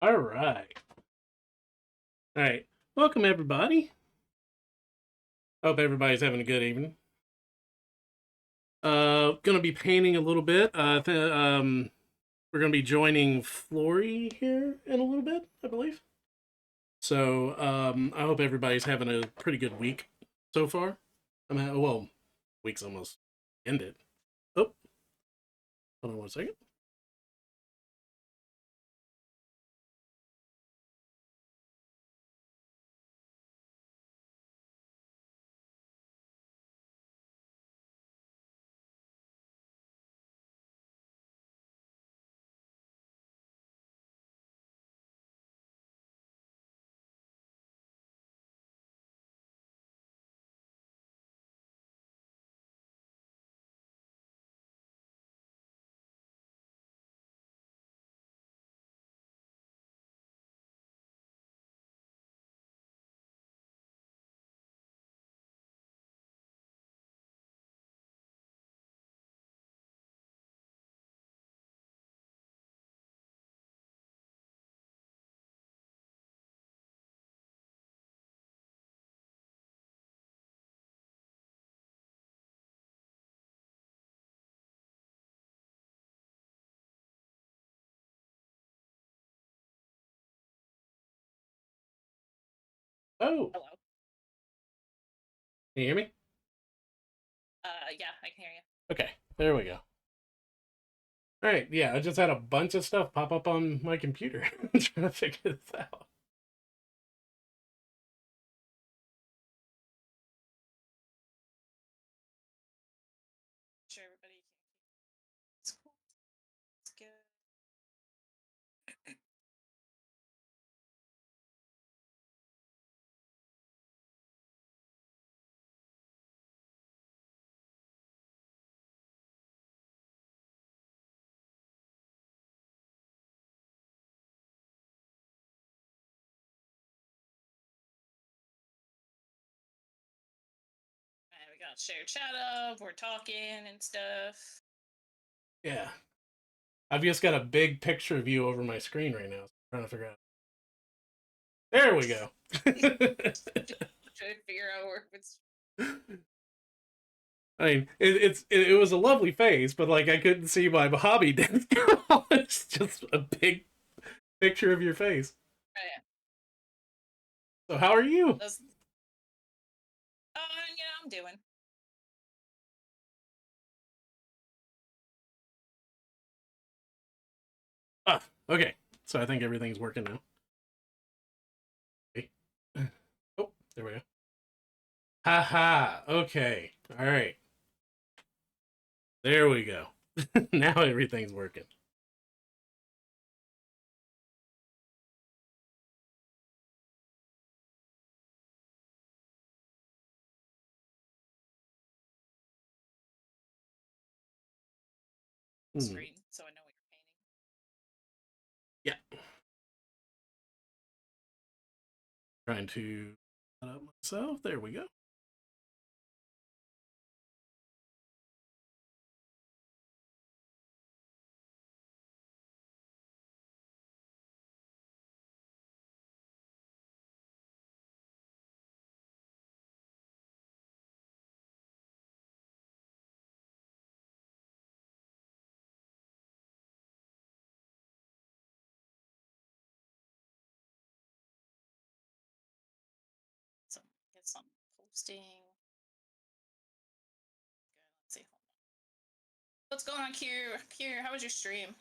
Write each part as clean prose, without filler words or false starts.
All right. All right. Welcome, everybody. Hope everybody's having a good evening. Gonna be painting a little bit. We're gonna be joining Flory here in a little bit, I believe. So, I hope everybody's having a pretty good week so far. Well, week's almost ended. Oh, hold on one second. Oh, Hello. can you hear me? Yeah, I can hear you. Okay, there we go. All right. Yeah, I just had a bunch of stuff pop up on my computer. I'm trying to figure this out. Sure, everybody can. It's cool. It's good. Alright, we got shared chat up. We're talking and stuff. Yeah. I've just got a big picture of you over my screen right now. So I'm trying to figure out. There we go. Trying to figure out where it's. I mean, it was a lovely face, but like I couldn't see my hobby desk. It's just a big picture of your face. Oh, yeah. So how are you? That's, I'm doing. Ah, okay. So I think everything's working now. Okay. Oh, there we go. Haha. Okay. All right. There we go. Now everything's working. Hmm. Screen, so I know what you're painting. Yeah. Trying to set up myself. There we go. Some get some posting. Good. Let's see. Hold on. What's going on, Kier? Kier, how was your stream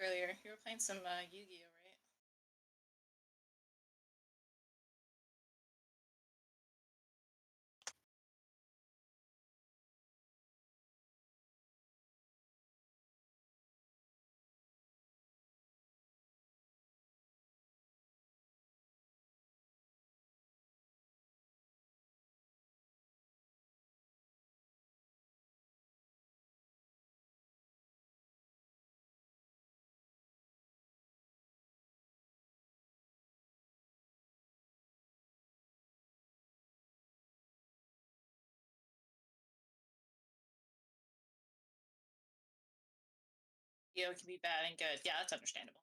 earlier? You were playing some Yu-Gi-Oh, right? Yu-Gi-Oh can be bad and good. Yeah, that's understandable.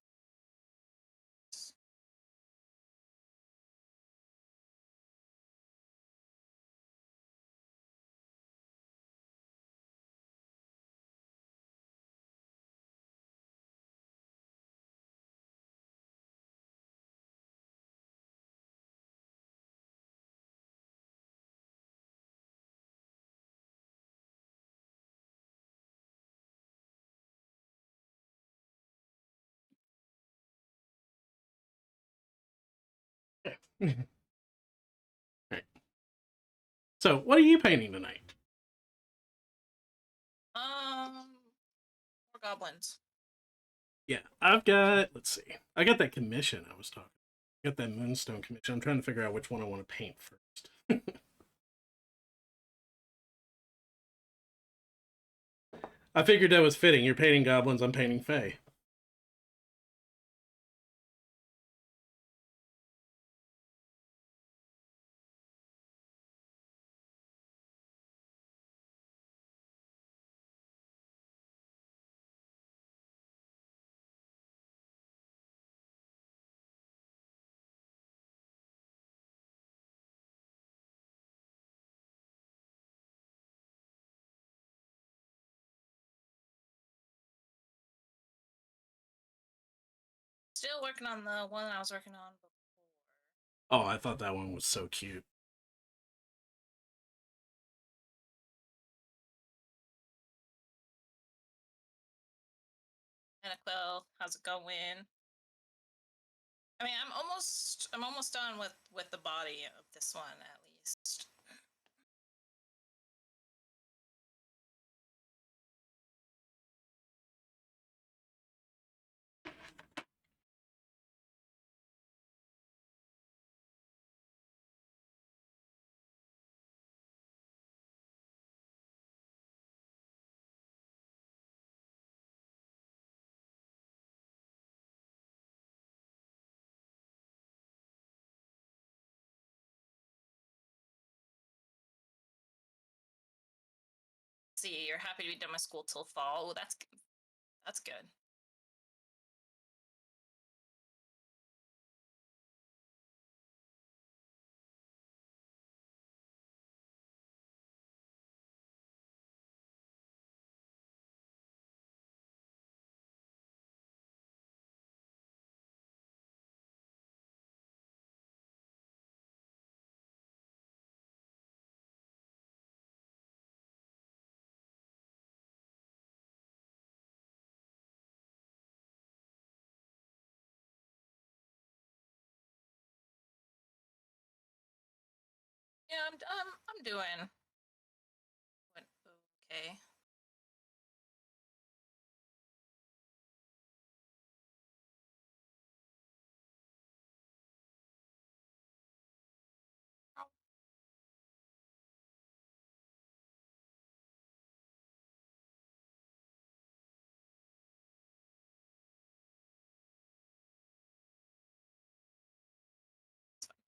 Right. So, what are you painting tonight? More goblins. Yeah, I've got. Let's see. I got that commission I was talking. I got that moonstone commission. I'm trying to figure out which one I want to paint first. I figured that was fitting. You're painting goblins. I'm painting fae. Still working on the one I was working on before. Oh, I thought that one was so cute. And Quill, how's it going? I mean, I'm almost done with the body of this one at least. See, you're happy to be done with school till fall. Well, that's good. Yeah, I'm doing okay.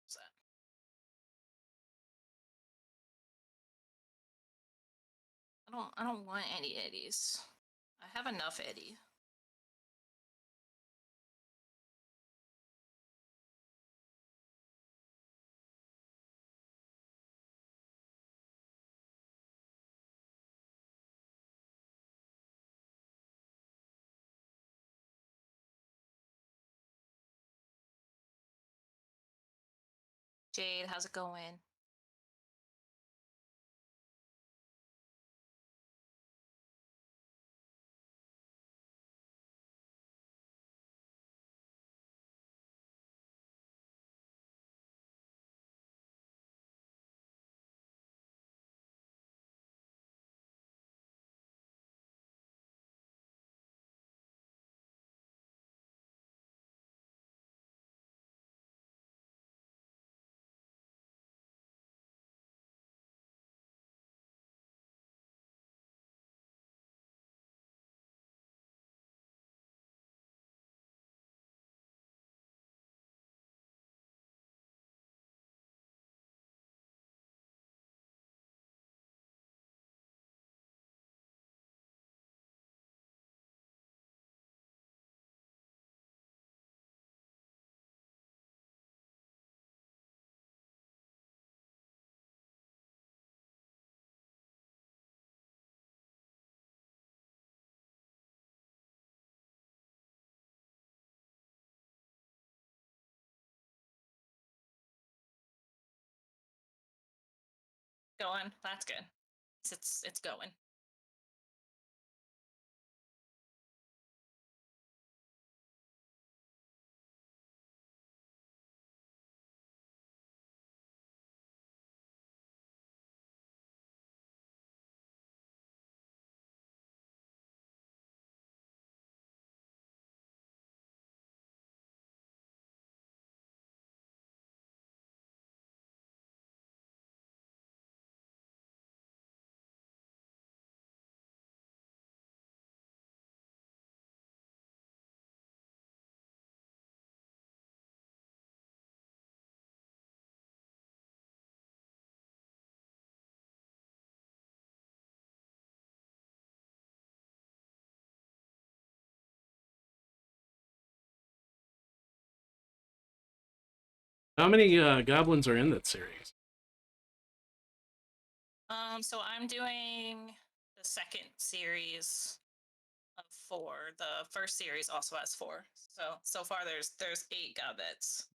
So, I don't want any eddies. I have enough eddy. Jade, how's it going? Going. That's good. It's going. How many goblins are in that series? So I'm doing the second series of 4. The first series also has 4. So far there's 8 gobbets.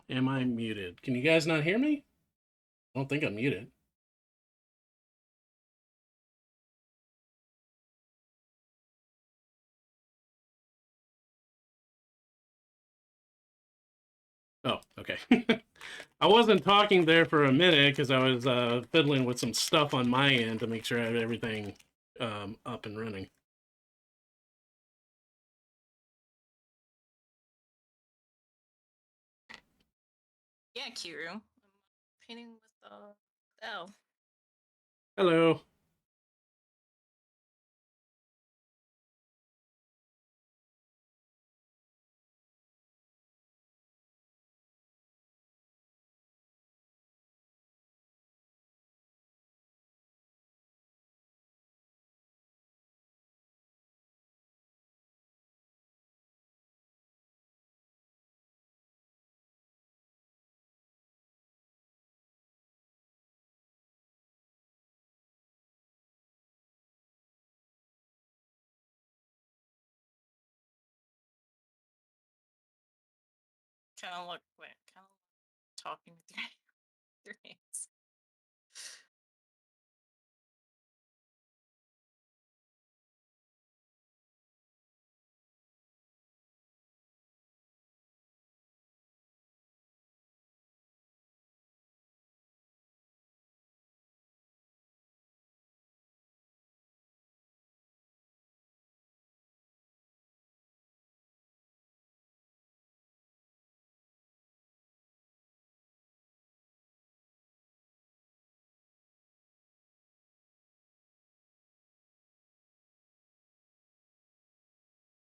Am I muted? Can you guys not hear me? I don't think I'm muted. Oh, okay. I wasn't talking there for a minute because I was fiddling with some stuff on my end to make sure I had everything up and running. Yeah, Kiru. I'm painting with the L. Hello. Kind of look talking with your hands.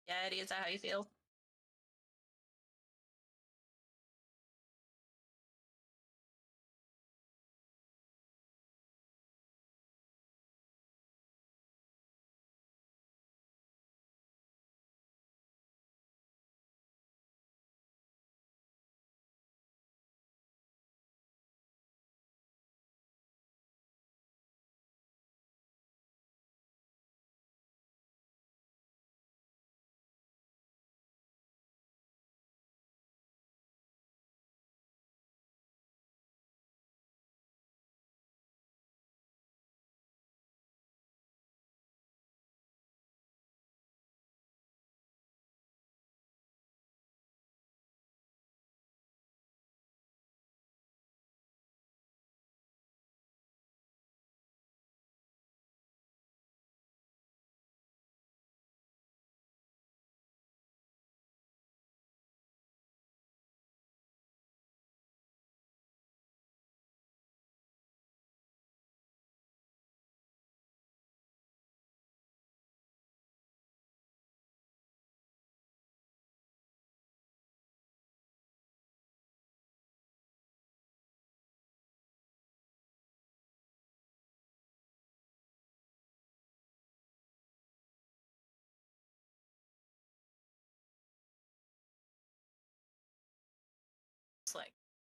Yeah, Eddie, is that how you feel?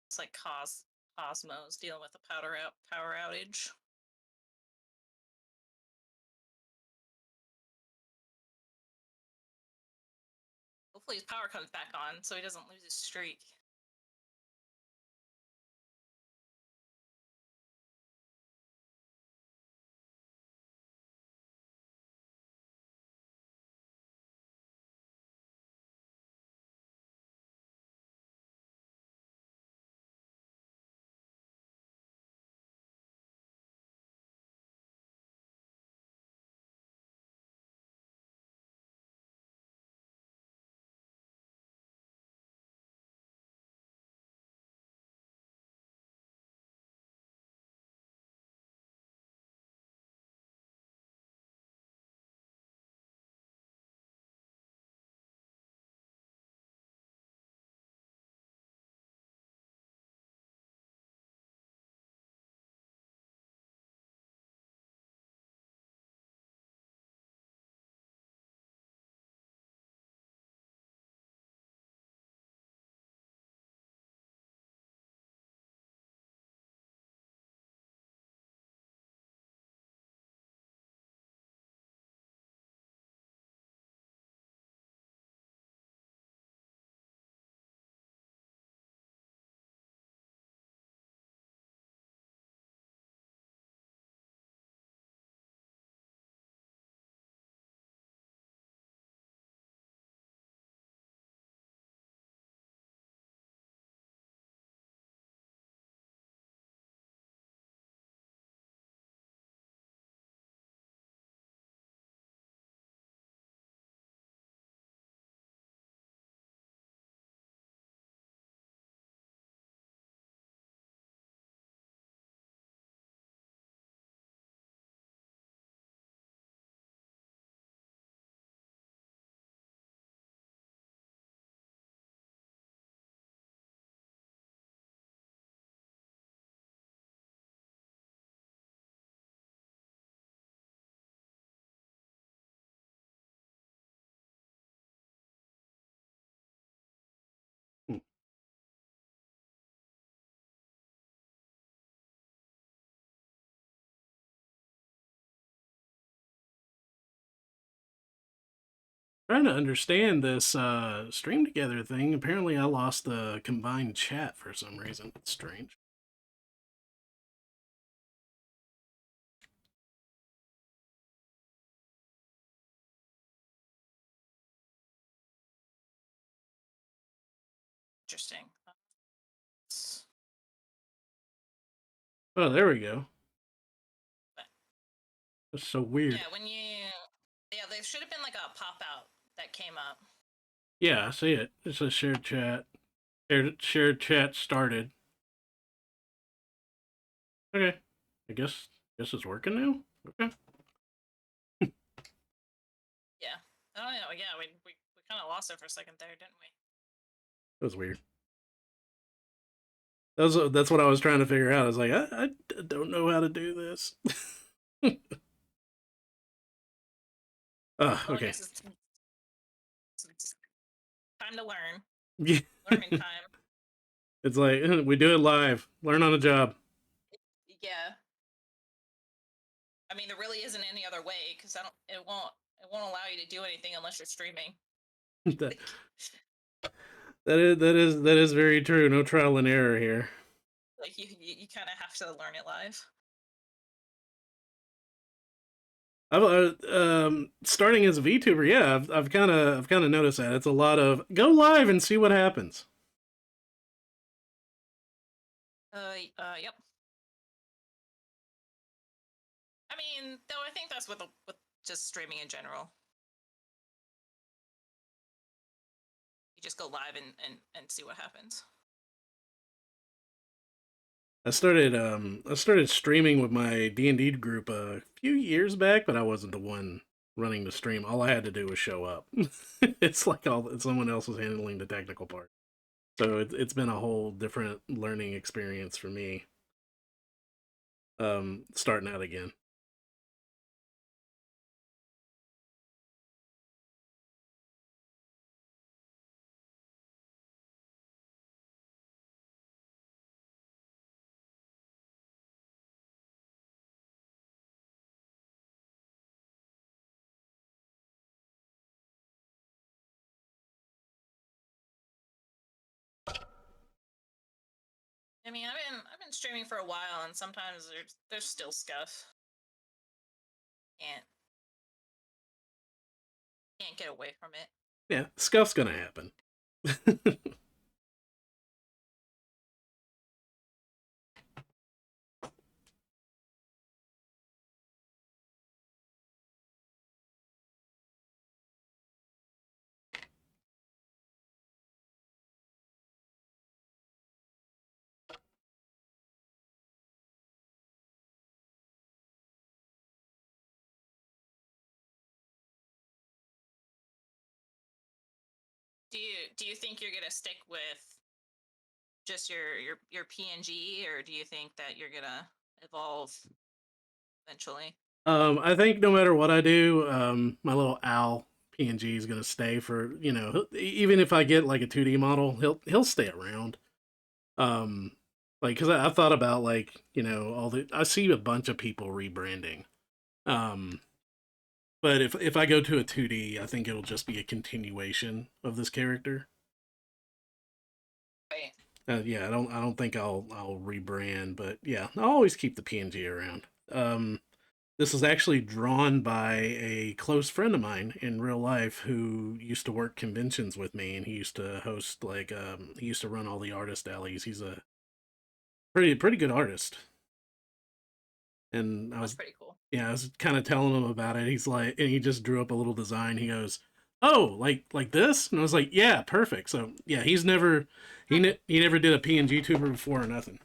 It's like Cosmos dealing with a power outage. Hopefully his power comes back on so he doesn't lose his streak. Trying to understand this stream together thing. Apparently, I lost the combined chat for some reason. It's strange. Interesting. Oh, there we go. That's so weird. Yeah, yeah, there should have been like a pop out that came up. Yeah, I see it. It says shared chat. Shared chat started. Okay. I guess it's working now. Okay. Yeah. I don't know. Yeah, we kind of lost it for a second there, didn't we? That was weird. That's what I was trying to figure out. I was like, I don't know how to do this. Well, I Okay. guess it's time to learn. Yeah. Learning time. It's like we do it live. Learn on the job. Yeah. I mean, there really isn't any other way because I don't. It won't allow you to do anything unless you're streaming. that, that is very true. No trial and error here. Like you kind of have to learn it live. I've starting as a VTuber. Yeah, I've kind of noticed that it's a lot of go live and see what happens. Yep. I mean, though, I think that's with just streaming in general. You just go live and see what happens. I started streaming with my D&D group a few years back, but I wasn't the one running the stream. All I had to do was show up. It's like someone else was handling the technical part. So it's been a whole different learning experience for me. Starting out again. I mean, I've been streaming for a while, and sometimes there's still stuff. Can't can't get away from it. Yeah, scuff's gonna happen. Do you think you're gonna stick with just your PNG, or do you think that you're gonna evolve eventually? I think no matter what I do, my little Al PNG is gonna stay for even if I get like a 2D model, he'll stay around. Um, like because I thought about like I see a bunch of people rebranding. Um, but if I go to a 2D, I think it'll just be a continuation of this character. Right. Yeah, I don't think I'll rebrand, but yeah, I'll always keep the PNG around. This is actually drawn by a close friend of mine in real life who used to work conventions with me, and he used to host he used to run all the artist alleys. He's a pretty good artist, and That's pretty cool. yeah, I was kind of telling him about it. He's like, and he just drew up a little design. He goes, "Oh, like this?" And I was like, "Yeah, perfect." So yeah, he never did a PNG tuber before or nothing.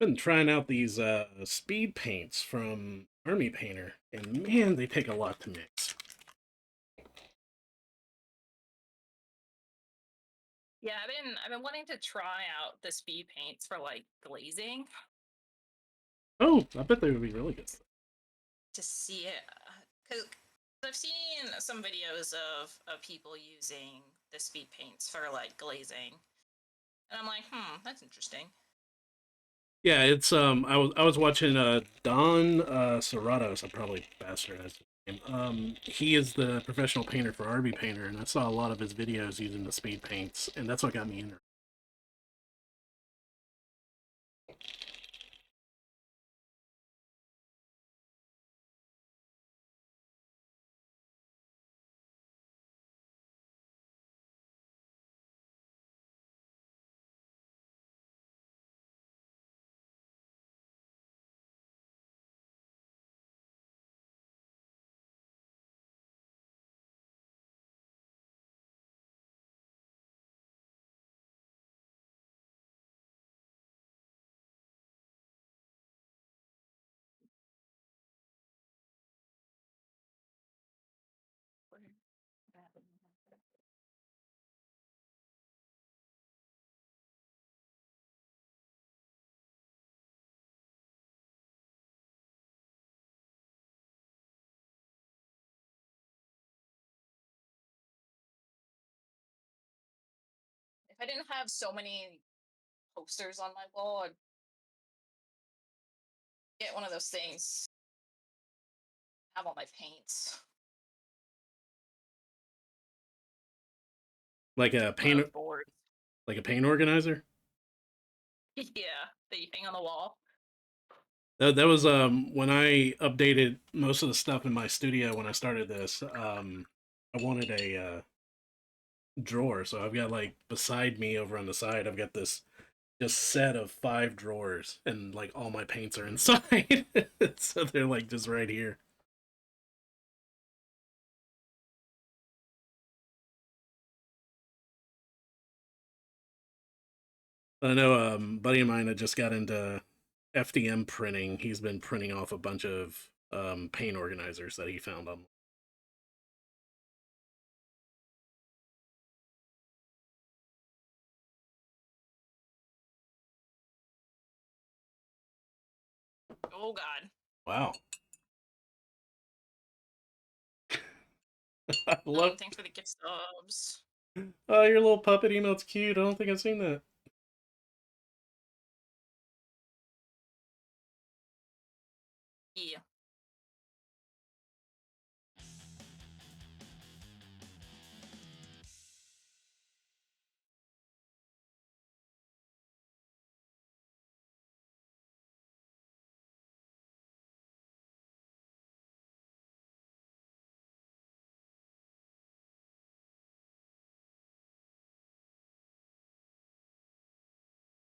Been trying out these speed paints from Army Painter, and man, they take a lot to mix. Yeah, I've been wanting to try out the speed paints for like glazing Oh, I bet they would be really good. to see it, because I've seen some videos of people using the speed paints for like glazing, and I'm like, that's interesting. Yeah, it's I was watching Don Serratos, I probably bastardized his name. He is the professional painter for Arby Painter, and I saw a lot of his videos using the speed paints, and that's what got me into it. If I didn't have so many posters on my wall, I'd get one of those things, have all my paints, Like a one of paint, those boards. like a paint organizer. Yeah, that you hang on the wall. That was when I updated most of the stuff in my studio when I started this. I wanted a drawer, so I've got like beside me over on the side, I've got this just set of 5 drawers, and like all my paints are inside, so they're like just right here. I know buddy of mine that just got into FDM printing. He's been printing off a bunch of paint organizers that he found on. Oh God. Wow. I love. Thanks for the gift subs. Oh, your little puppet emote's cute. I don't think I've seen that. Yeah.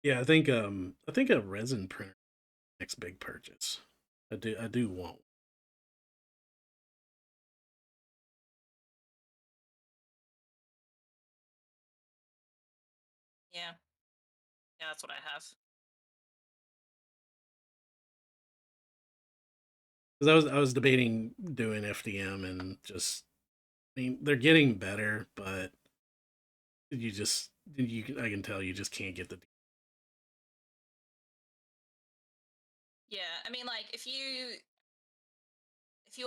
Yeah, I think a resin printer next big purchase. I do want. Yeah. Yeah, that's what I have. Because I was debating doing FDM and just I mean they're getting better, but you just I can tell you just can't get the. Yeah, I mean, like if you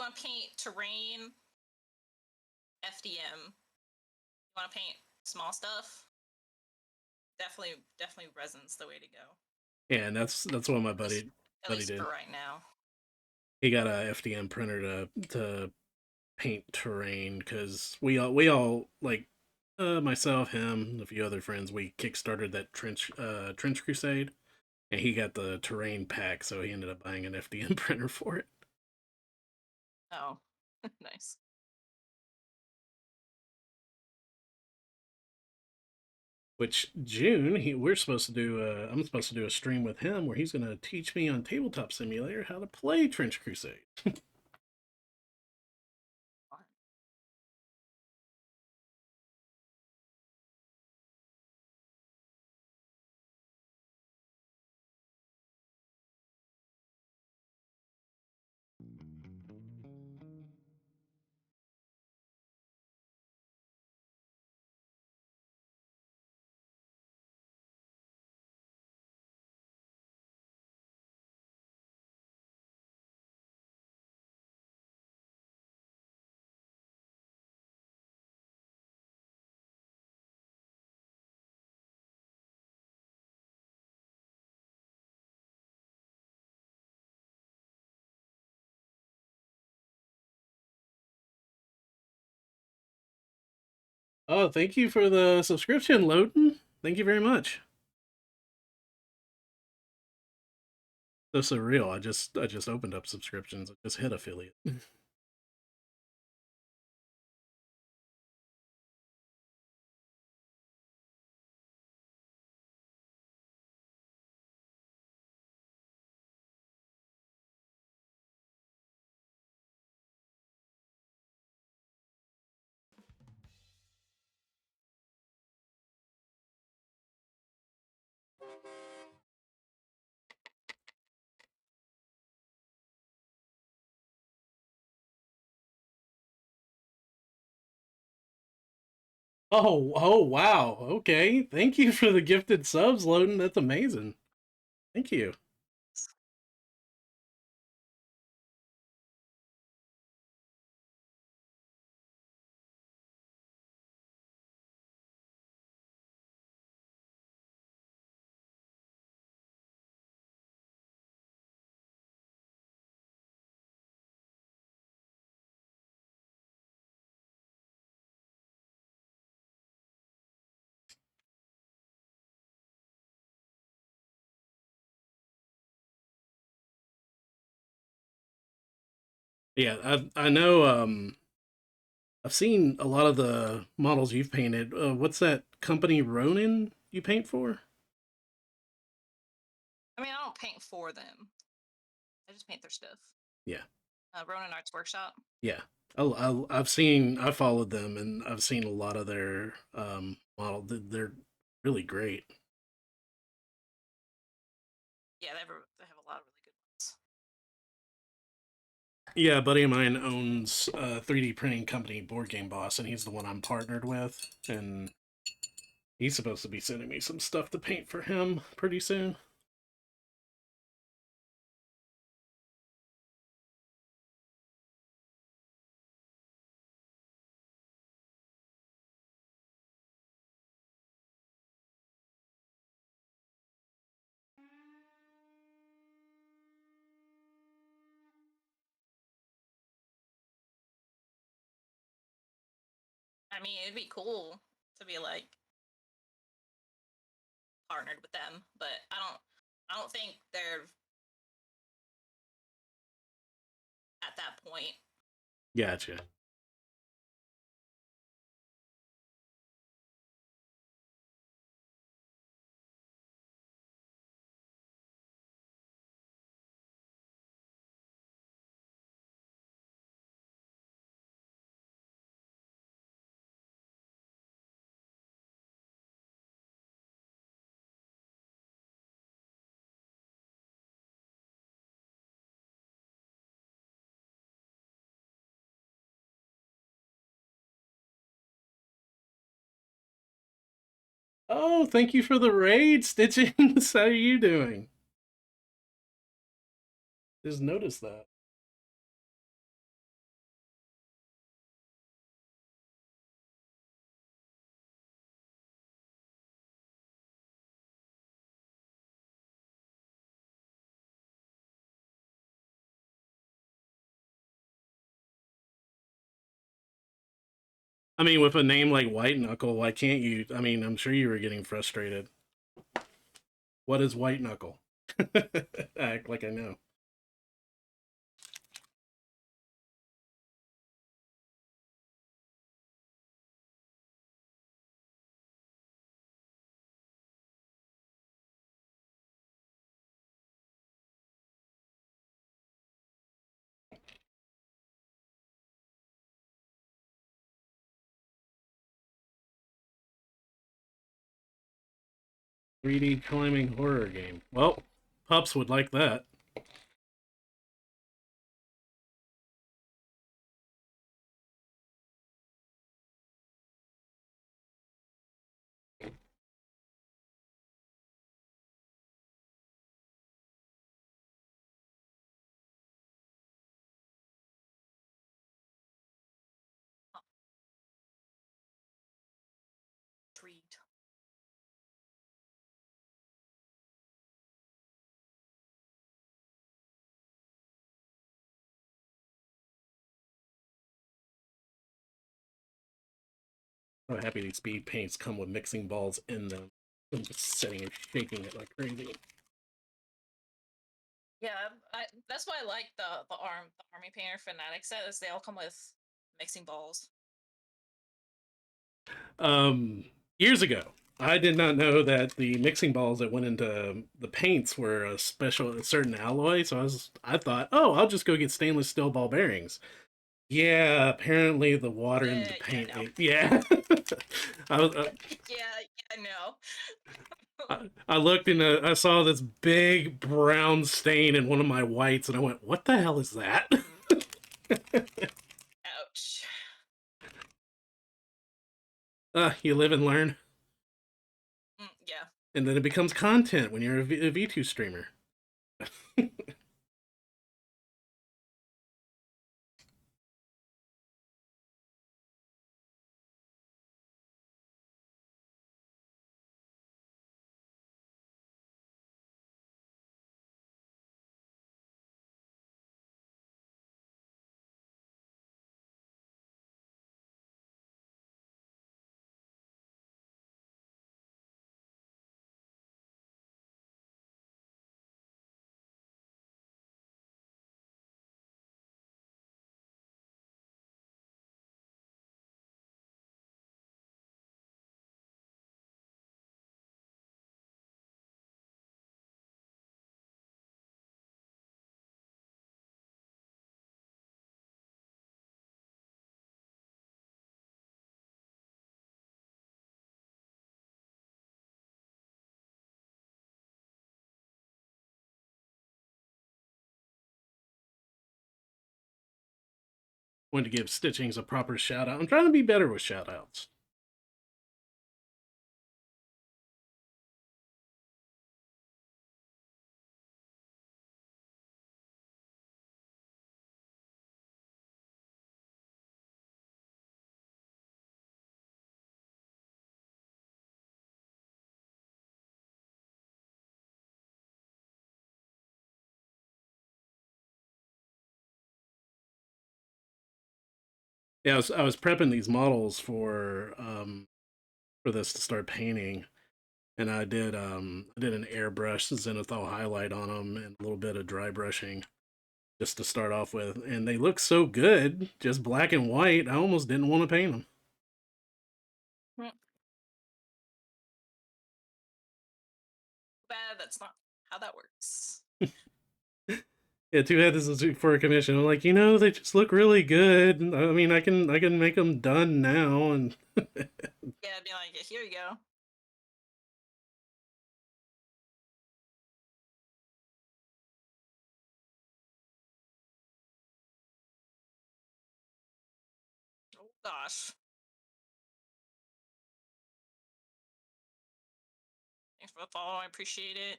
want to paint terrain, FDM. You want to paint small stuff, definitely resin's the way to go. Yeah, and that's what my At least buddy did. for right now. He got a FDM printer to paint terrain because we all like myself, him, a few other friends. We kickstarted that trench crusade, and he got the terrain pack, so he ended up buying an FDM printer for it. Oh, nice. Which June we're supposed to do. I'm supposed to do a stream with him where he's going to teach me on Tabletop Simulator how to play Trench Crusade. Oh, thank you for the subscription, Loden. Thank you very much. So surreal. I just opened up subscriptions. I just hit affiliate. Oh, wow. Okay. Thank you for the gifted subs, Loden. That's amazing. Thank you. Yeah, I know. I've seen a lot of the models you've painted. What's that company Ronin you paint for? I mean, I don't paint for them. I just paint their stuff. Yeah, Ronin Arts Workshop. yeah. I followed them and I've seen a lot of their model. They're really great. Yeah, they have a lot of really good ones. Yeah, a buddy of mine owns a 3D printing company, Board Game Boss, and he's the one I'm partnered with. And he's supposed to be sending me some stuff to paint for him pretty soon. I mean, it'd be cool to be like partnered with them, but I don't think they're at that point. Gotcha. Oh, thank you for the raid, Stitchings. How are you doing? Just noticed that. I mean, with a name like White Knuckle, why can't you? I mean, I'm sure you were getting frustrated. What is White Knuckle? Act like I know. 3D climbing horror game. Well, pups would like that. Intrigued. So happy these speed paints come with mixing balls in them. I'm just sitting and shaking it like crazy. Yeah, that's why I like the army painter fanatic set is they all come with mixing balls. Um, Years ago, I did not know that the mixing balls that went into the paints were a certain alloy. So I thought, oh, I'll just go get stainless steel ball bearings. Yeah, apparently the water in the Yeah, paint. no. Yeah, I was. Yeah, no. I looked and I saw this big brown stain in one of my whites, and I went, "What the hell is that?" Ouch. You live and learn, Yeah. and then it becomes content when you're a V2 streamer. Want to give Stitchings a proper shout out. I'm trying to be better with shout outs. Yeah, I was prepping these models for this to start painting, and I did an airbrush zenithal highlight on them and a little bit of dry brushing just to start off with, and they look so good, just black and white. I almost didn't want to paint them. Mm, bad. That's not how that works. Yeah, too bad this is for a commission. I'm like, they just look really good. I mean, I can make them done now, and Yeah, be like, here you go. Oh gosh. Thanks for the follow. I appreciate it.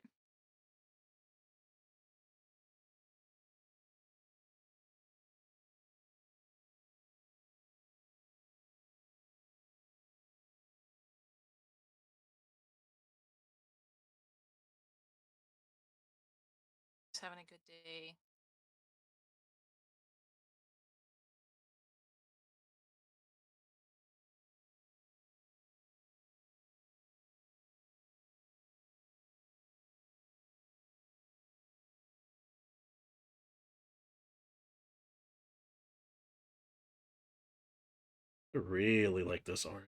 Just having a good day. I really like this orange.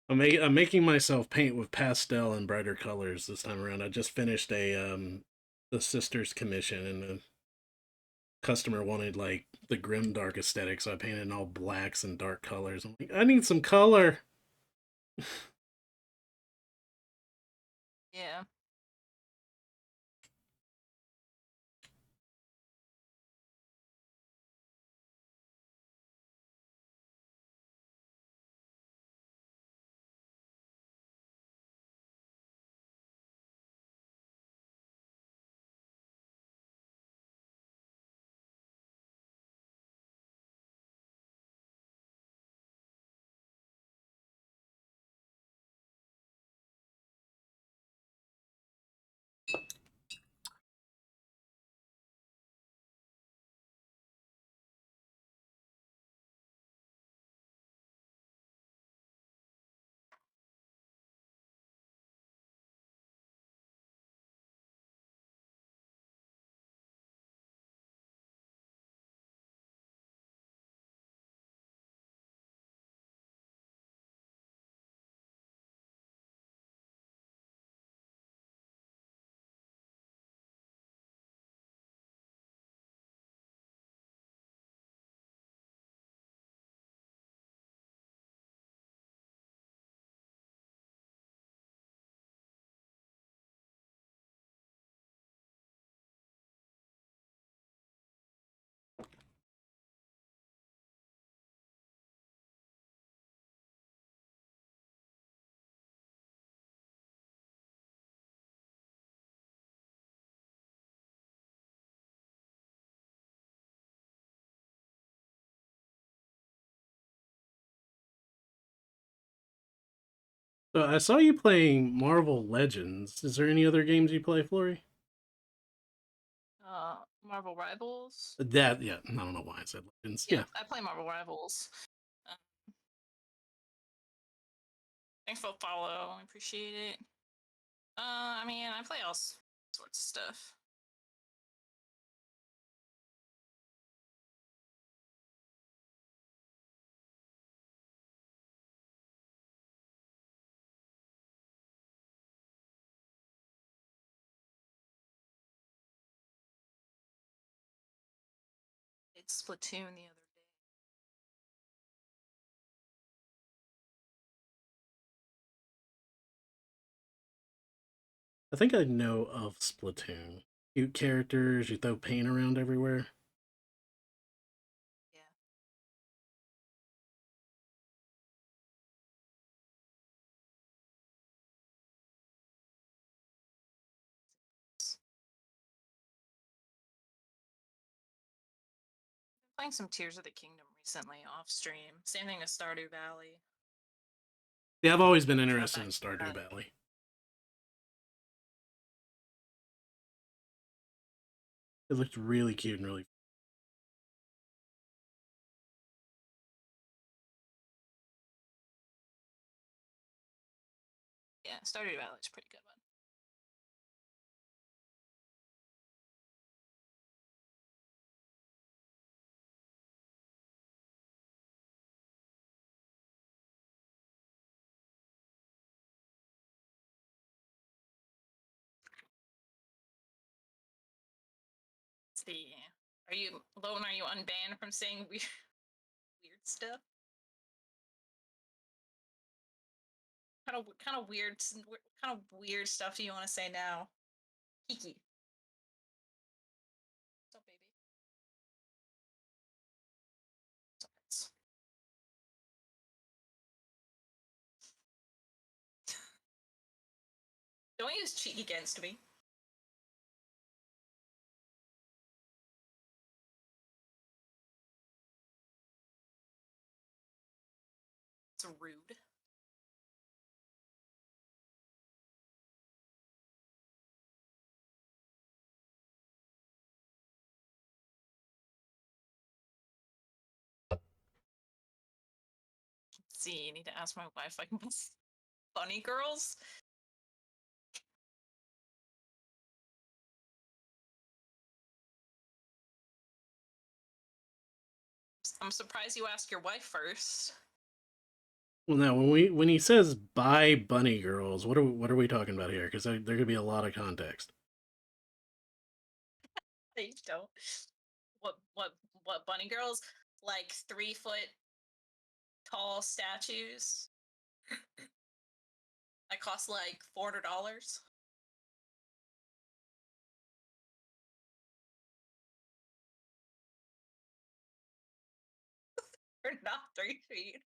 I'm making myself paint with pastel and brighter colors this time around. I just finished the sisters commission, and the customer wanted like the grim dark aesthetic, so I painted in all blacks and dark colors. I'm like, I need some color. Yeah. So I saw you playing Marvel Legends. Is there any other games you play, Flory? Marvel Rivals. That yeah, I don't know why I said Legends. Yeah, Yeah, I play Marvel Rivals. Uh, Thanks for the follow. I appreciate it. I mean, I play all sorts of stuff. It's Splatoon the other day. I think I know of Splatoon. Cute characters, you throw paint around everywhere. Yeah. Playing some Tears of the Kingdom recently off stream. Same thing with Stardew Valley. Yeah, I've always been Got interested back in to Stardew that. Valley. It looked really cute and really. Yeah, Stardew Valley's a pretty good one. Let's see. Are you Lone? Are you unbanned from saying weird stuff? Kind of weird stuff do you want to say now? Kiki. What's up, baby? What's up, pets? Don't use cheek against me. It's rude. Let's see, you need to ask my wife if I can be funny girls. I'm surprised you asked your wife first. Well, now when he says "buy bunny girls," what are we talking about here? Because there could be a lot of context. They don't. What bunny girls? Like 3 foot tall statues that cost like $400. They're not 3 feet.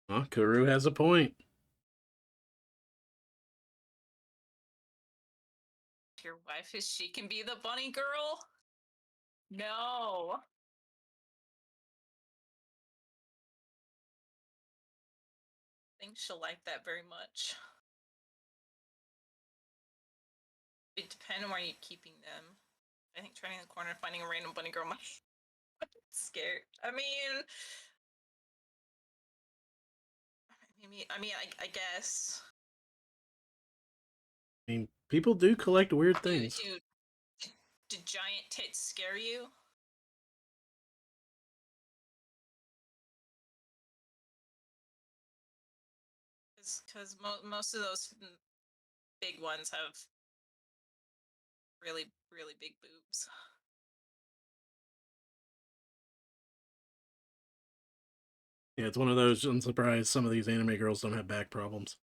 Huh? Kuru has a point. Your wife is she can be the bunny girl? No. I think she'll like that very much. It depends on where you're keeping them. I think turning the corner and finding a random bunny girl might scare. I guess. I mean, People do collect weird Do things. do do giant tits scare you? Because most of those big ones have really big boobs. Yeah, it's one of those. I'm surprised some of these anime girls don't have back problems.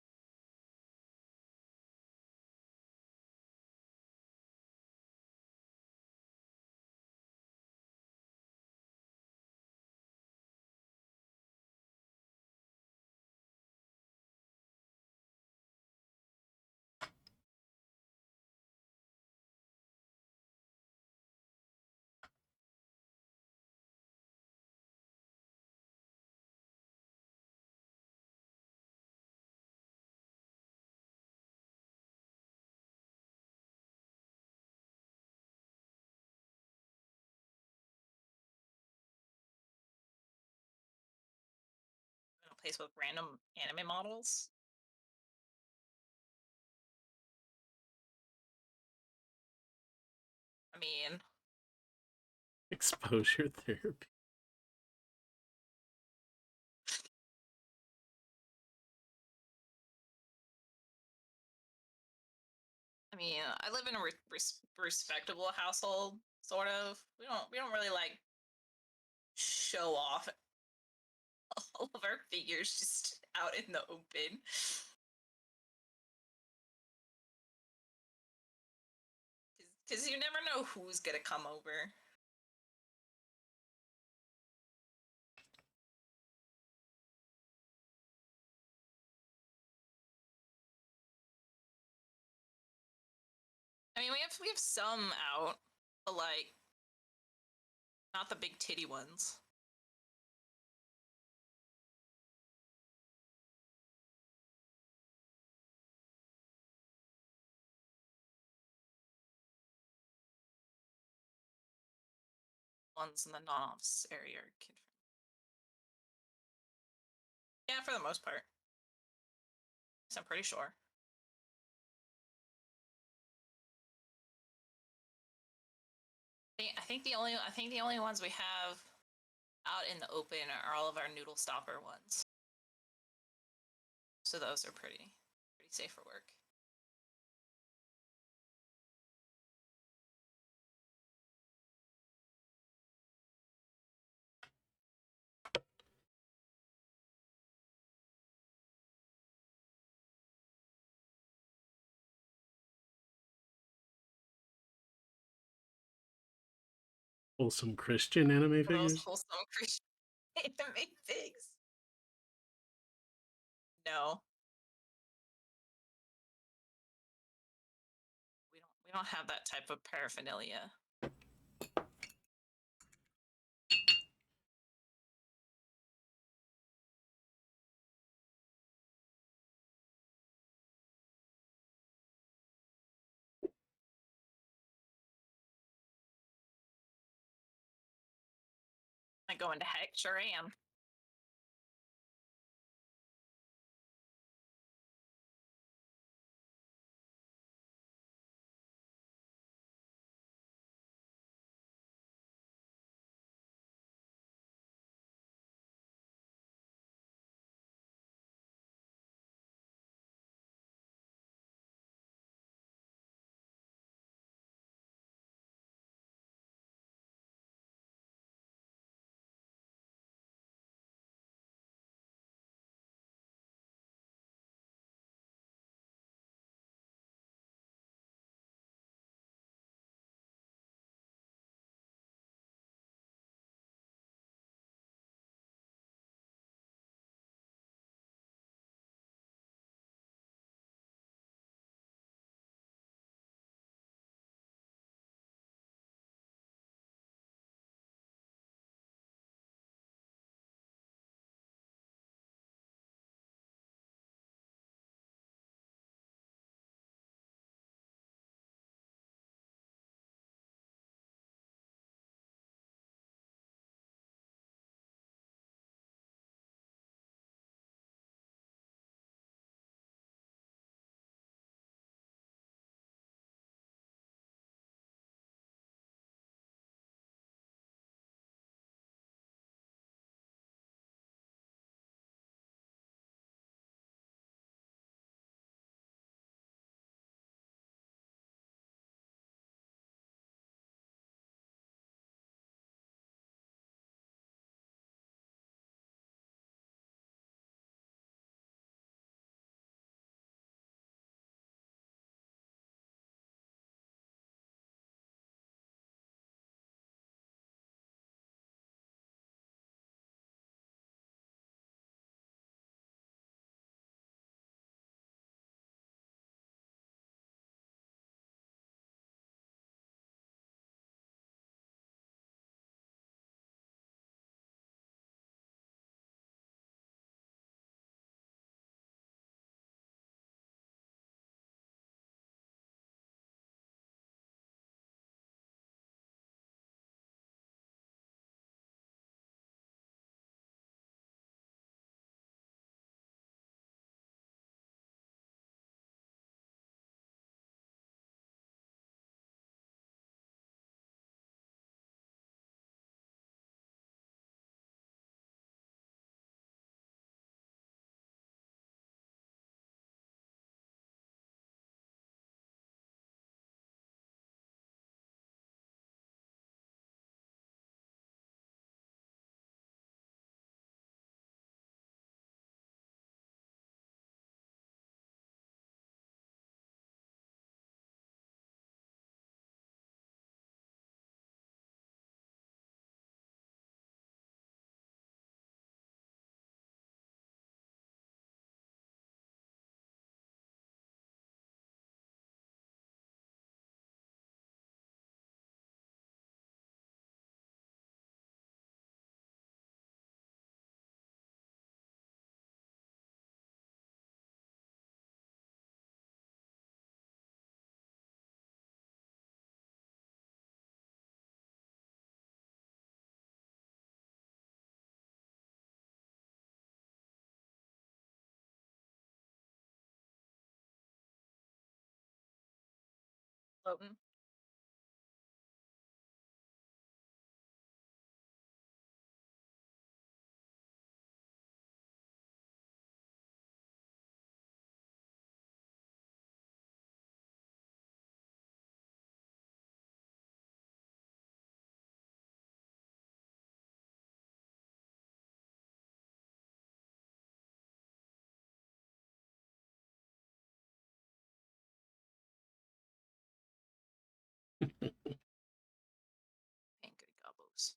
In a place with random anime models. I mean, Exposure therapy. I live in a respectable household, sort of. We don't really like show off all of our figures just out in the open. Because you never know who's gonna come over. We have some out, but like not the big titty ones. Ones in the non-office area are kid friendly. Yeah, for the most part. I'm pretty sure. I think the only ones we have out in the open are all of our noodle stopper ones. So those are pretty safe for work. Wholesome Christian anime Those figures. wholesome Christian anime figs. No, we don't have that type of paraphernalia. I go into heck, sure am. Floating. Angry gobbles.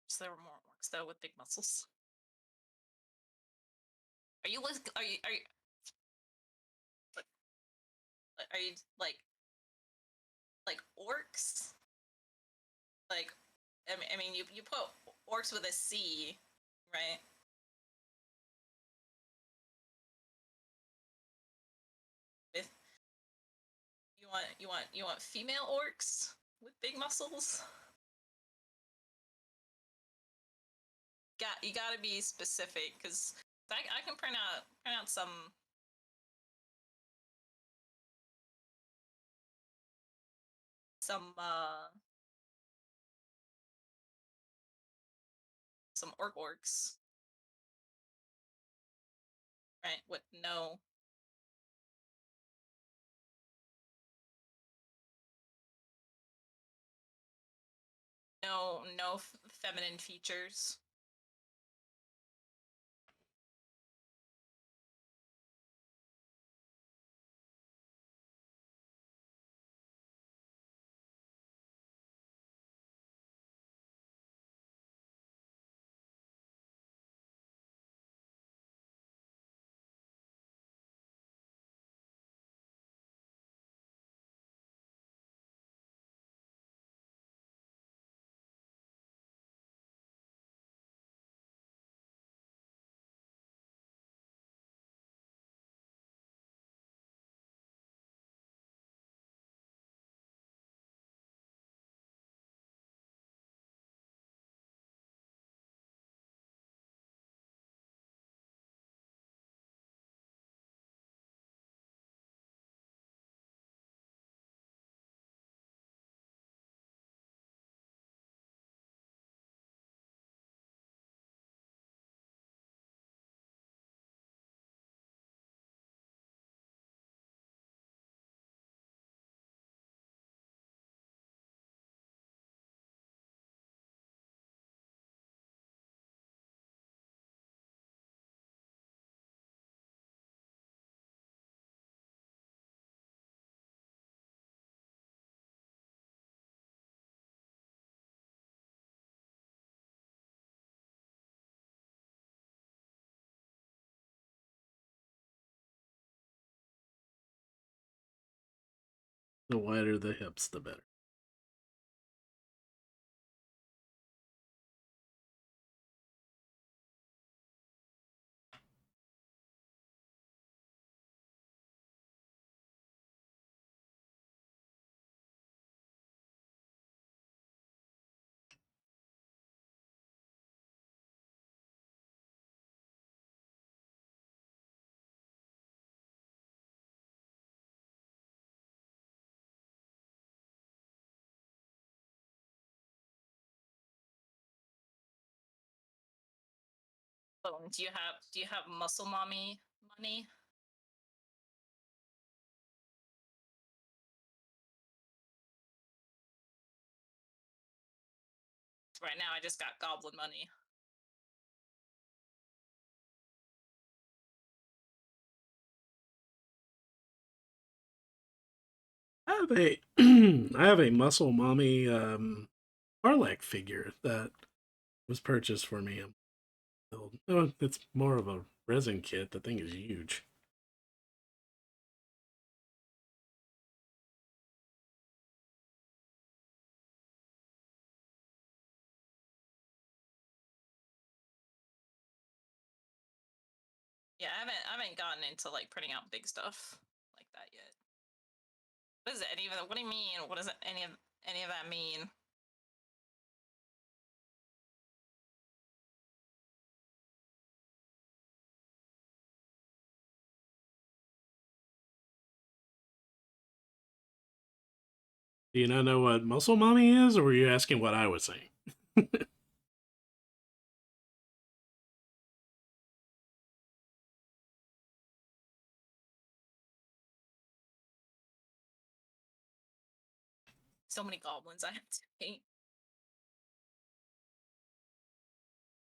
So there were more orcs though with big muscles. Are you are you like orcs? Like I mean you put orcs with a C, right? With you want female orcs with big muscles? You gotta be specific because I can print out some some orcs, right? With no feminine features. The wider the hips, the better. Bone. Do you have muscle mommy money? Right now I just got goblin money. I have a I have a muscle mommy Harlech figure that was purchased for me. Oh, it's more of a resin kit. The thing is huge. Yeah, I haven't gotten into like printing out big stuff like that yet. What is it? Any of that? What do you mean? What does any of that mean? Do you not know what muscle mommy is, or were you asking what I was saying? So many goblins I have to paint.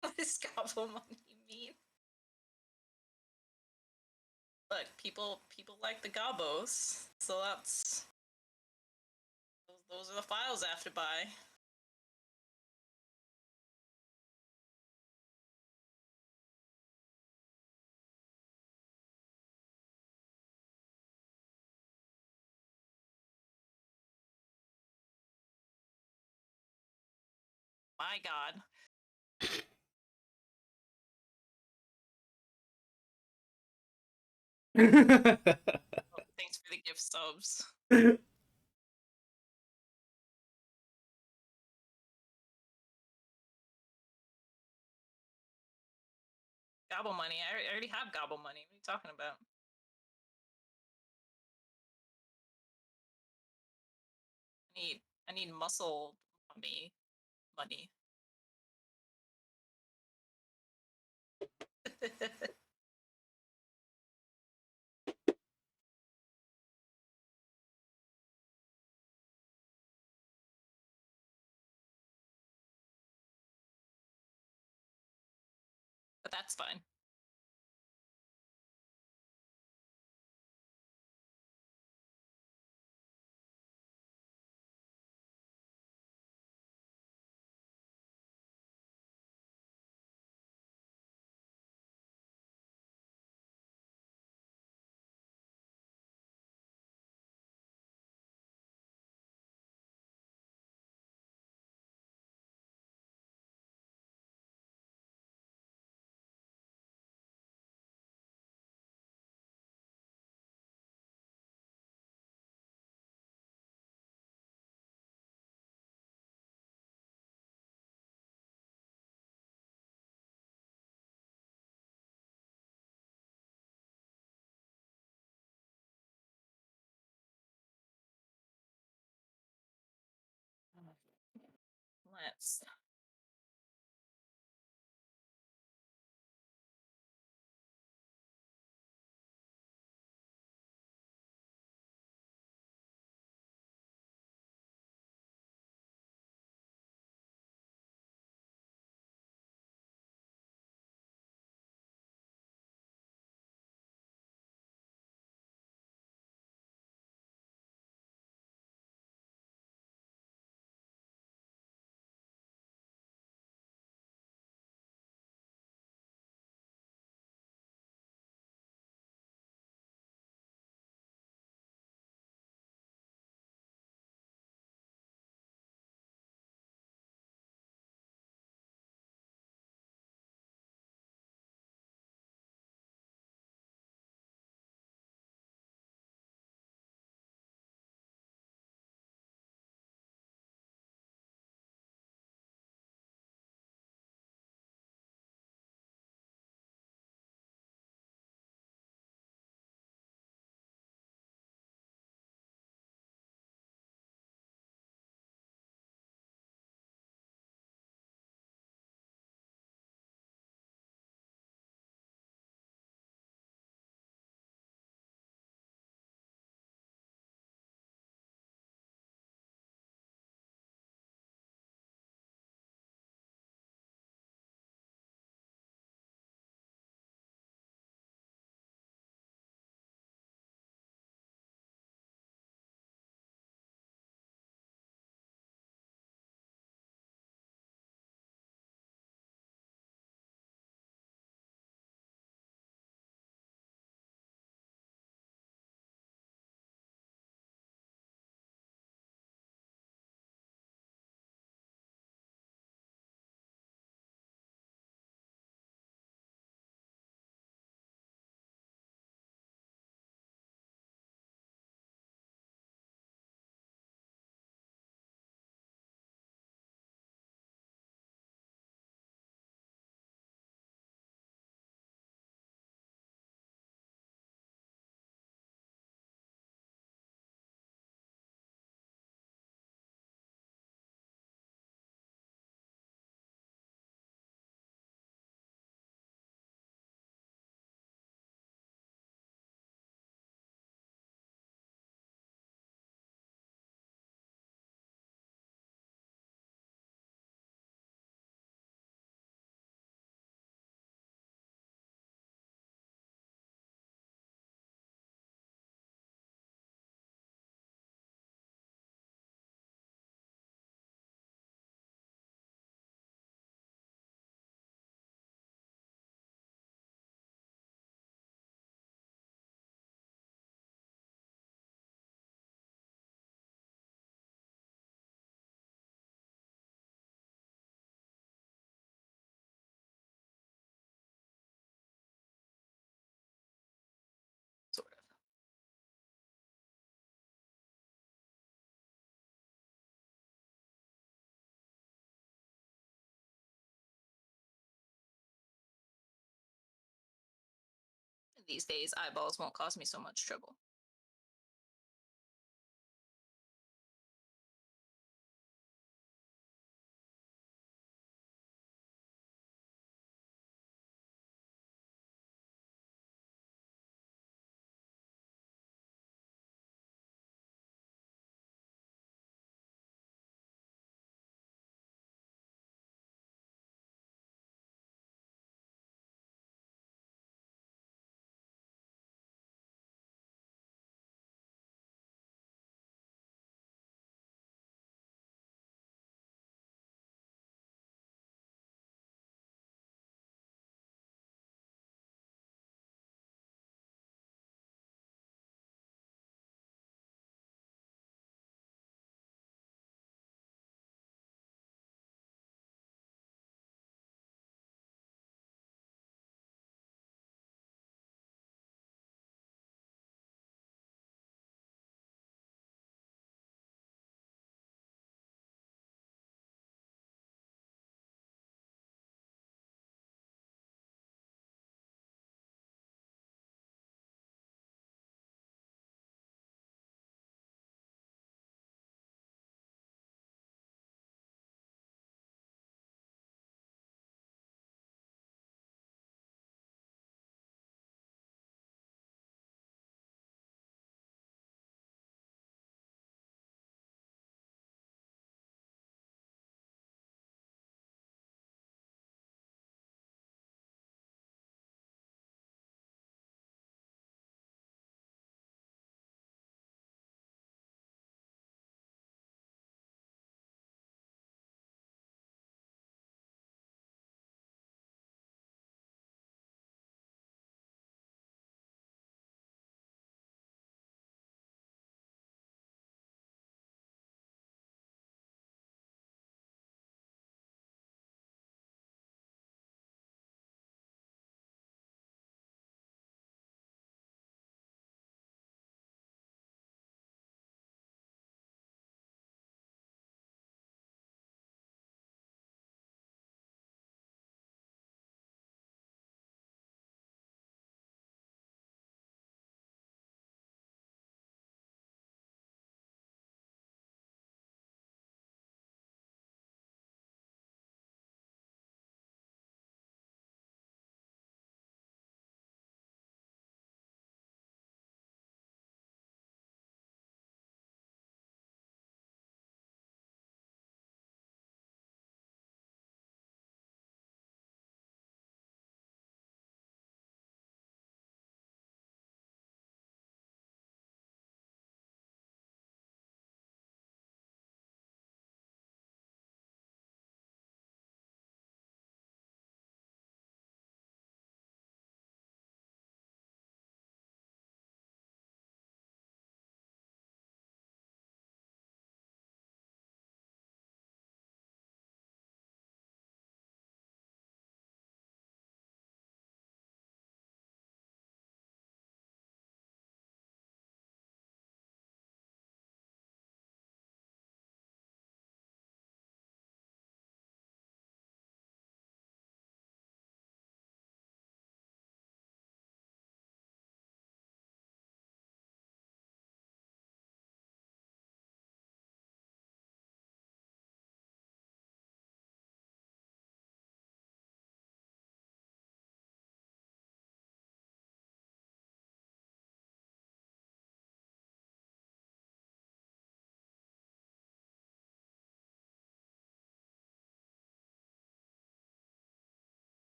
What does goblin money mean? Look, people like the gobos, so that's those are the files I have to buy. My God. Oh, thanks for the gift subs. Gobble money. I already have gobble money. What are you talking about? I need muscle money. But that's fine. Let's. These days, eyeballs won't cause me so much trouble.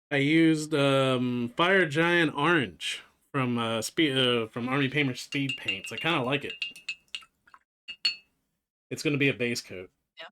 I used Fire Giant Orange from Army Painter Speed Paints. I kind of like it. It's going to be a base coat. Yeah.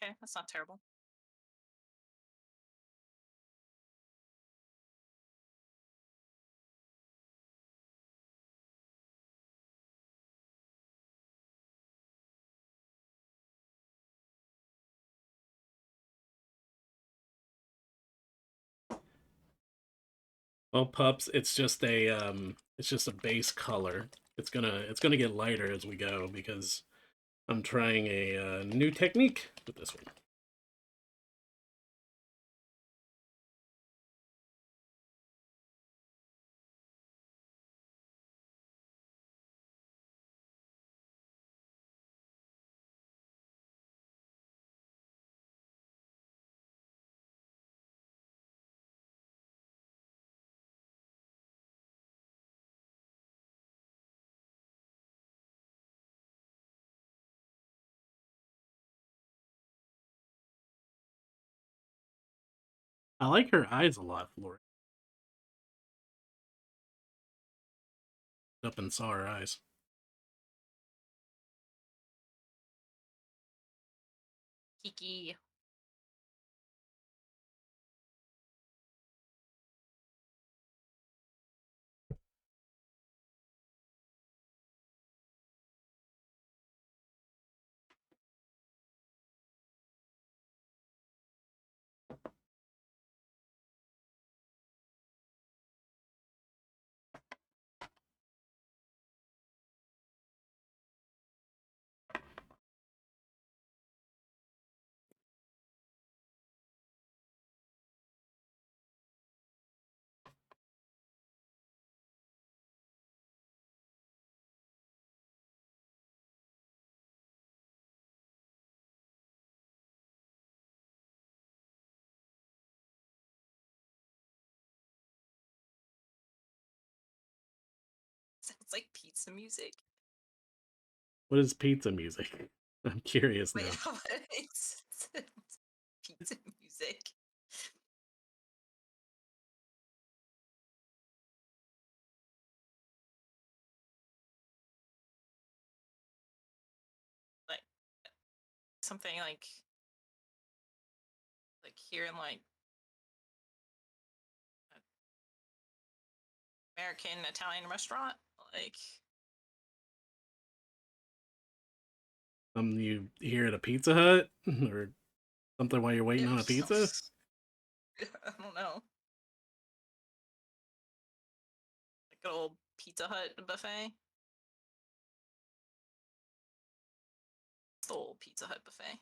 Okay, that's not terrible. Well, pups, it's just a base color. It's gonna get lighter as we go because I'm trying a new technique with this one. I like her eyes a lot, Flora. Up and saw her eyes. Kiki. Sounds like pizza music. What is pizza music? I'm curious Wait, now. how about it's pizza music? Like something like here in like an American Italian restaurant. Like You hear at a Pizza Hut or something while you're waiting yeah, on a pizza? I don't know. Like an old Pizza Hut buffet. It's the old Pizza Hut buffet.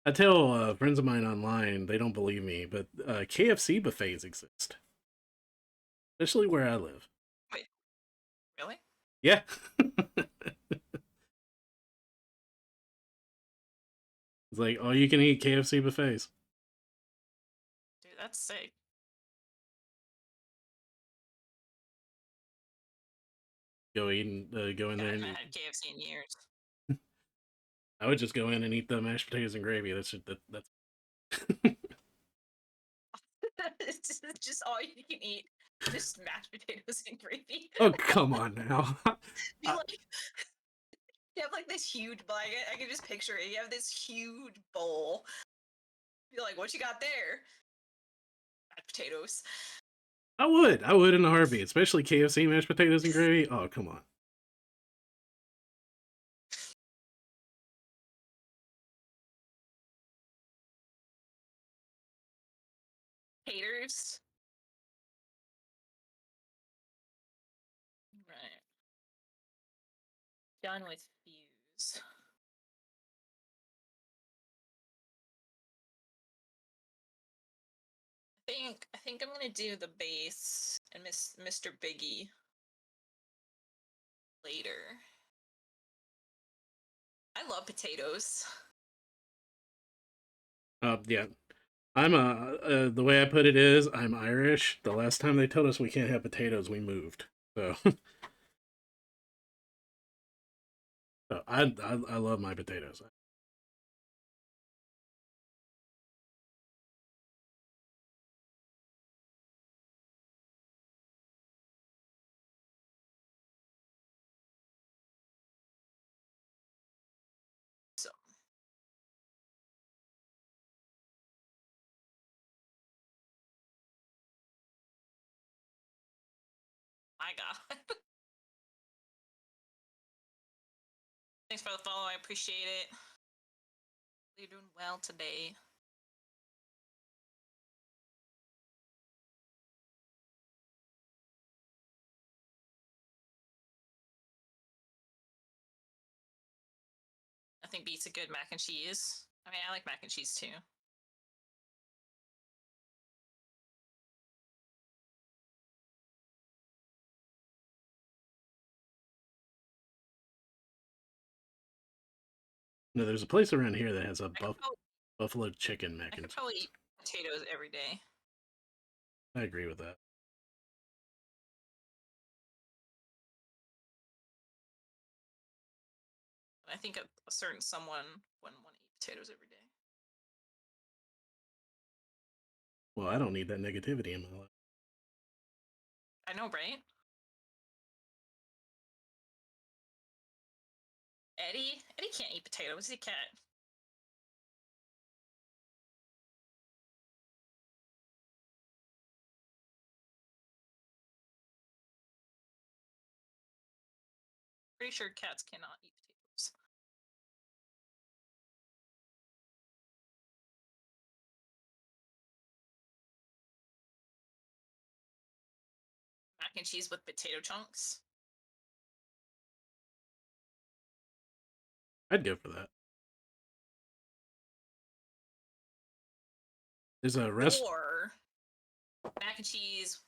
I tell friends of mine online, they don't believe me, but KFC buffets exist, especially where I live. Wait, really? Yeah. It's like all you can eat KFC buffets. Dude, that's sick. Go in Yeah, I there and haven't eat. had KFC in years. I would just go in and eat the mashed potatoes and gravy. That's It's just all you can eat. Just mashed potatoes and gravy. oh come on now. You like you have like this huge like I can just picture it. You have this huge bowl. You're like, what you got there? Mashed potatoes. I would in a heartbeat, especially KFC mashed potatoes and gravy. Oh come on. Haters. Right. Done with fuse. I think I'm gonna do the base and Mr. Biggie later. I love potatoes. Yeah, the way I put it is I'm Irish. The last time they told us we can't have potatoes, we moved. So, so I love my potatoes. So my god. Thanks for the follow. I appreciate it. You're doing well today. I think beats a good mac and cheese. I mean, I like mac and cheese too. No, there's a place around here that has a I could probably, buffalo chicken I mac and could probably cheese. eat potatoes every day. I agree with that. I think a certain someone wouldn't want to eat potatoes every day. Well, I don't need that negativity in my life. I know, right? Eddie can't eat potatoes. He's a cat. Pretty sure cats cannot eat potatoes. Mac and cheese with potato chunks. I'd go for that. There's a rest. Or mac and cheese.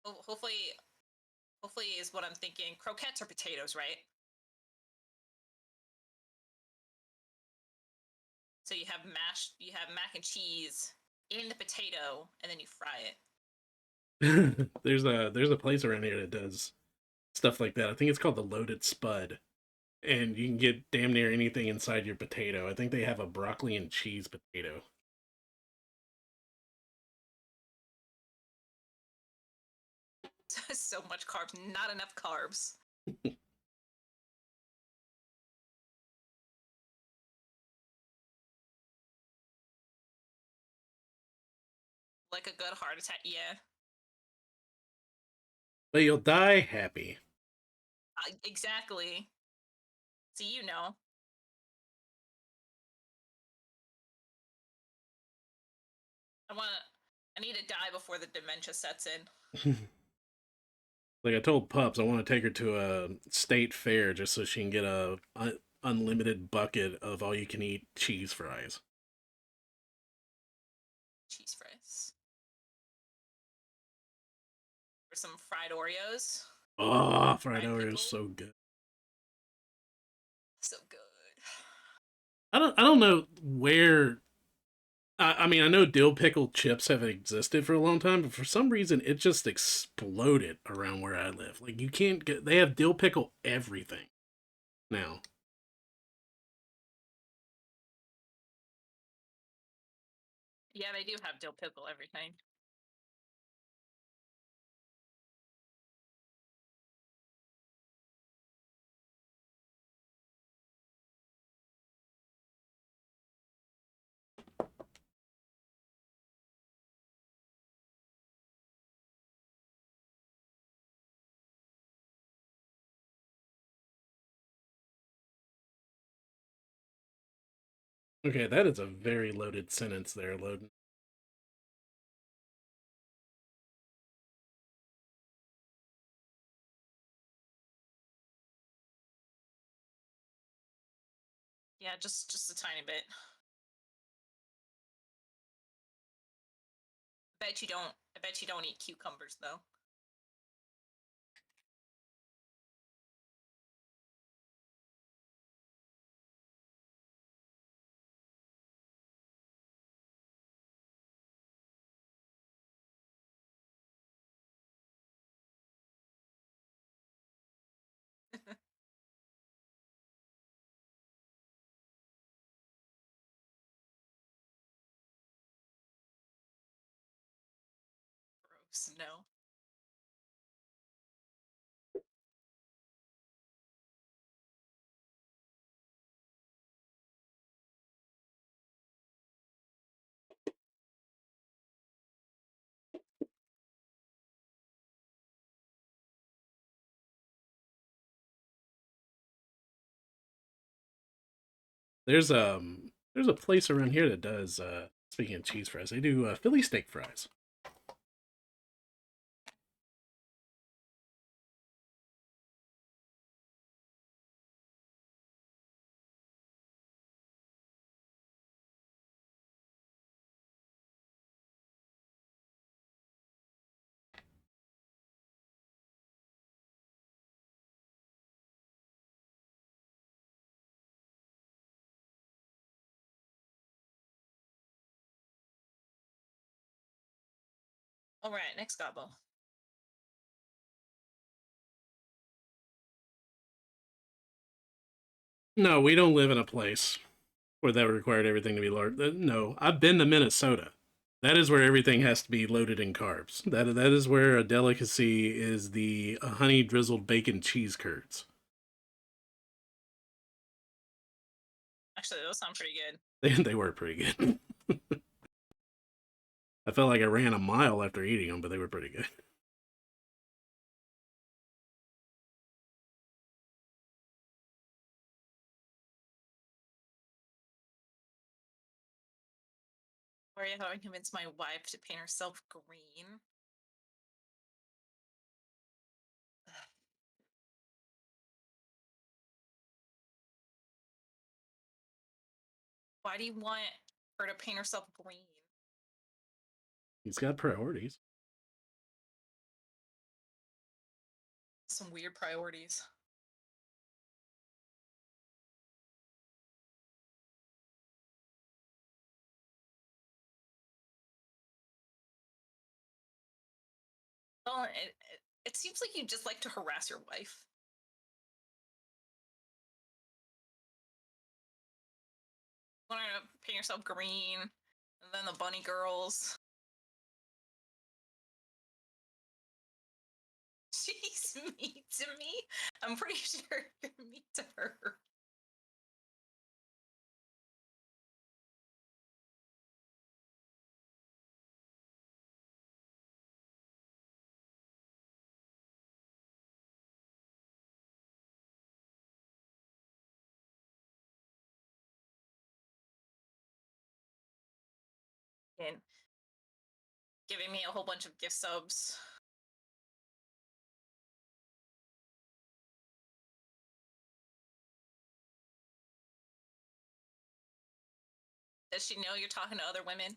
Hopefully is what I'm thinking. Croquettes or potatoes, right? So you have mac and cheese in the potato, and then you fry it. There's a place around here that does stuff like that. I think it's called the Loaded Spud, and you can get damn near anything inside your potato. I think they have a broccoli and cheese potato. So much carbs, not enough carbs. Like a good heart attack, yeah. But you'll die happy. Exactly. See, you know. I need to die before the dementia sets in. Like I told Pups, I want to take her to a state fair just so she can get a unlimited bucket of all you can eat cheese fries. Cheese fries. Or some fried Oreos. Oh, fried Fried Oreos pickle. so good. So good. I don't know where. I mean, I know dill pickle chips have existed for a long time, but for some reason it just exploded around where I live. Like you can't get. They have dill pickle everything now. Yeah, they do have dill pickle everything. Okay, that is a very loaded sentence there, Loden. Yeah, just a tiny bit. I bet you don't eat cucumbers though. Gross, no. There's a place around here that does speaking of cheese fries, they do Philly steak fries. All right, next gobbo. No, we don't live in a place where that required everything to be large. No, I've been to Minnesota. That is where everything has to be loaded in carbs. That is where a delicacy is the honey drizzled bacon cheese curds. Actually, those sound pretty good. They were pretty good. I felt like I ran a mile after eating them, but they were pretty good. Or I thought I convinced my wife to paint herself green. Why do you want her to paint herself green? He's got priorities. Some weird priorities. Well, it seems like you just like to harass your wife. You want her to paint yourself green, and then the bunny girls. She's mean to me. I'm pretty sure you're mean to her. And giving me a whole bunch of gift subs. Does she know you're talking to other women?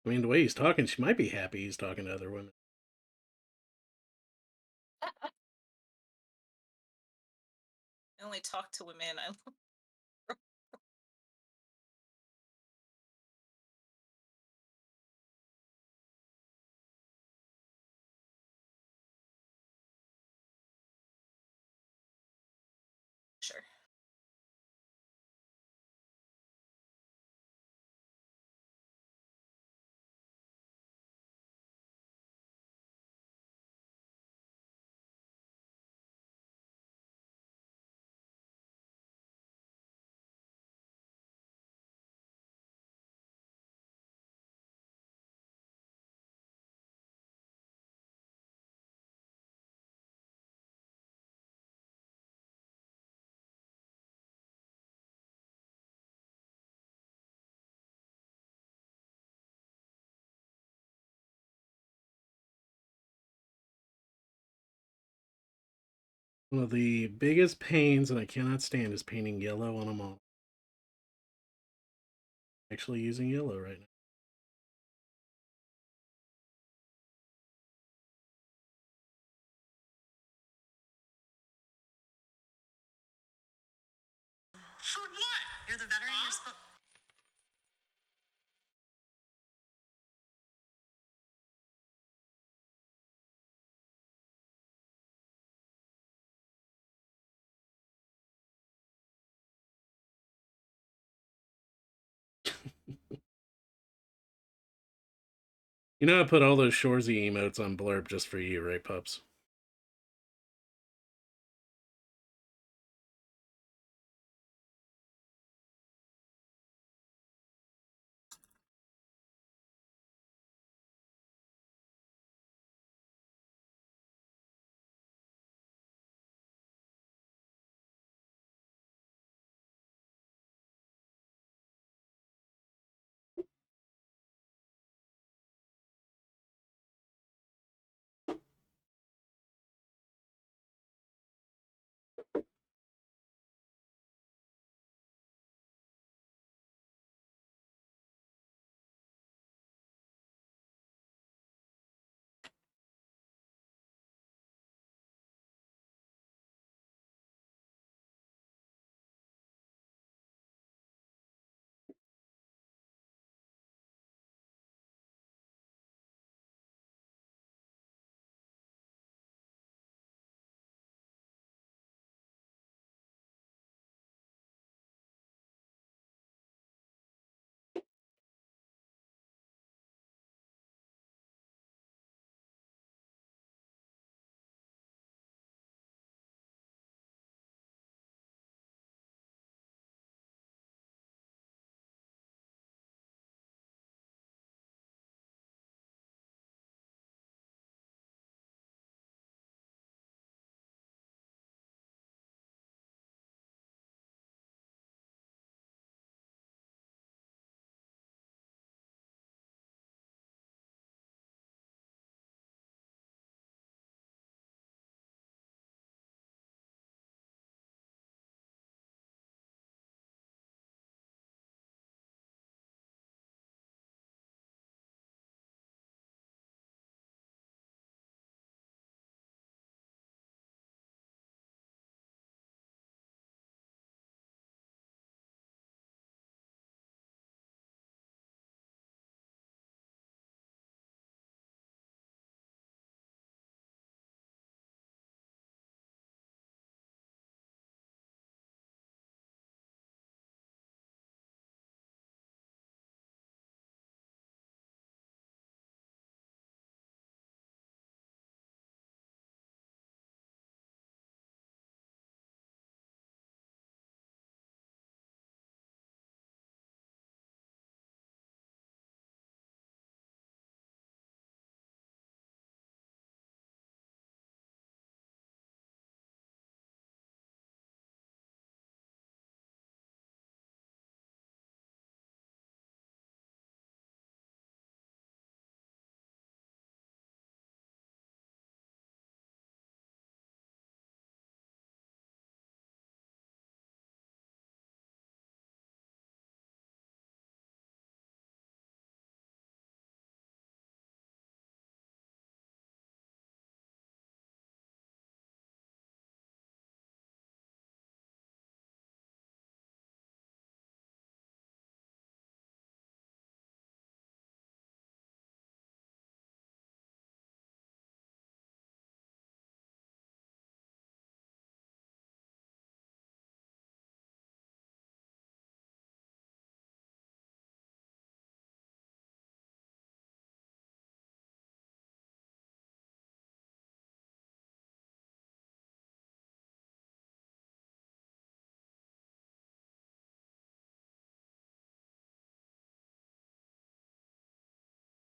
I mean, the way he's talking, she might be happy he's talking to other women. I only talk to women. Sure. One of the biggest pains that I cannot stand is painting yellow on a model. Actually using yellow right now. For what? You're the veteran. You're supposed. You know I put all those Shorzy emotes on Blurb just for you, right, pups?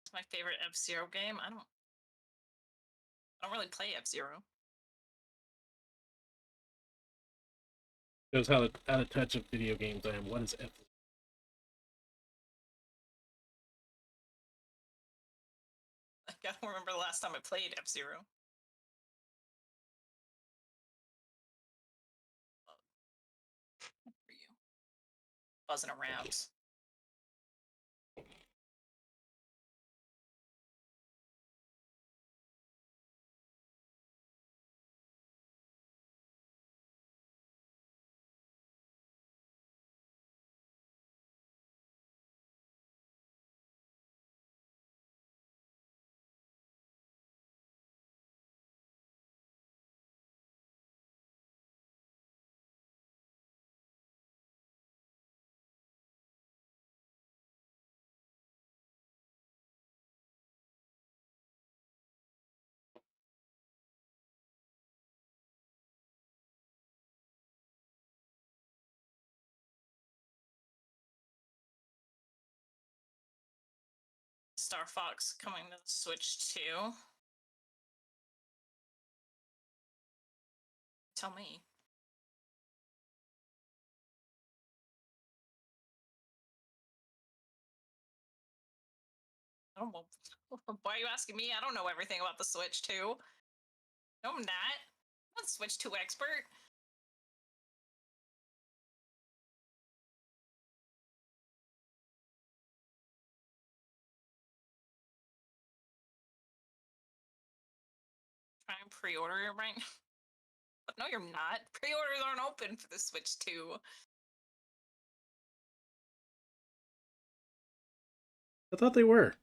It's my favorite F-Zero game. I don't really play F-Zero. Shows how out of touch of video games I am. What is F? Like, I don't remember the last time I played F-Zero. For you, buzzing around. Star Fox coming to the Switch too. Tell me. I don't know. Why are you asking me? I don't know everything about the Switch 2. No, I'm not. I'm not Switch 2 expert. pre-order it right now. But no, you're not. Pre-orders aren't open for the Switch 2. I thought they were.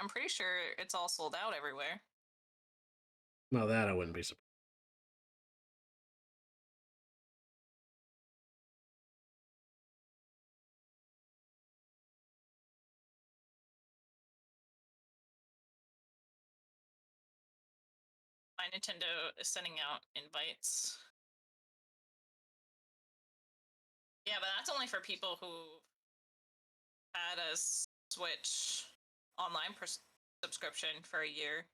I'm pretty sure it's all sold out everywhere. Well, that I wouldn't be surprised. My Nintendo is sending out invites. Yeah, but that's only for people who had a Switch online subscription for a year.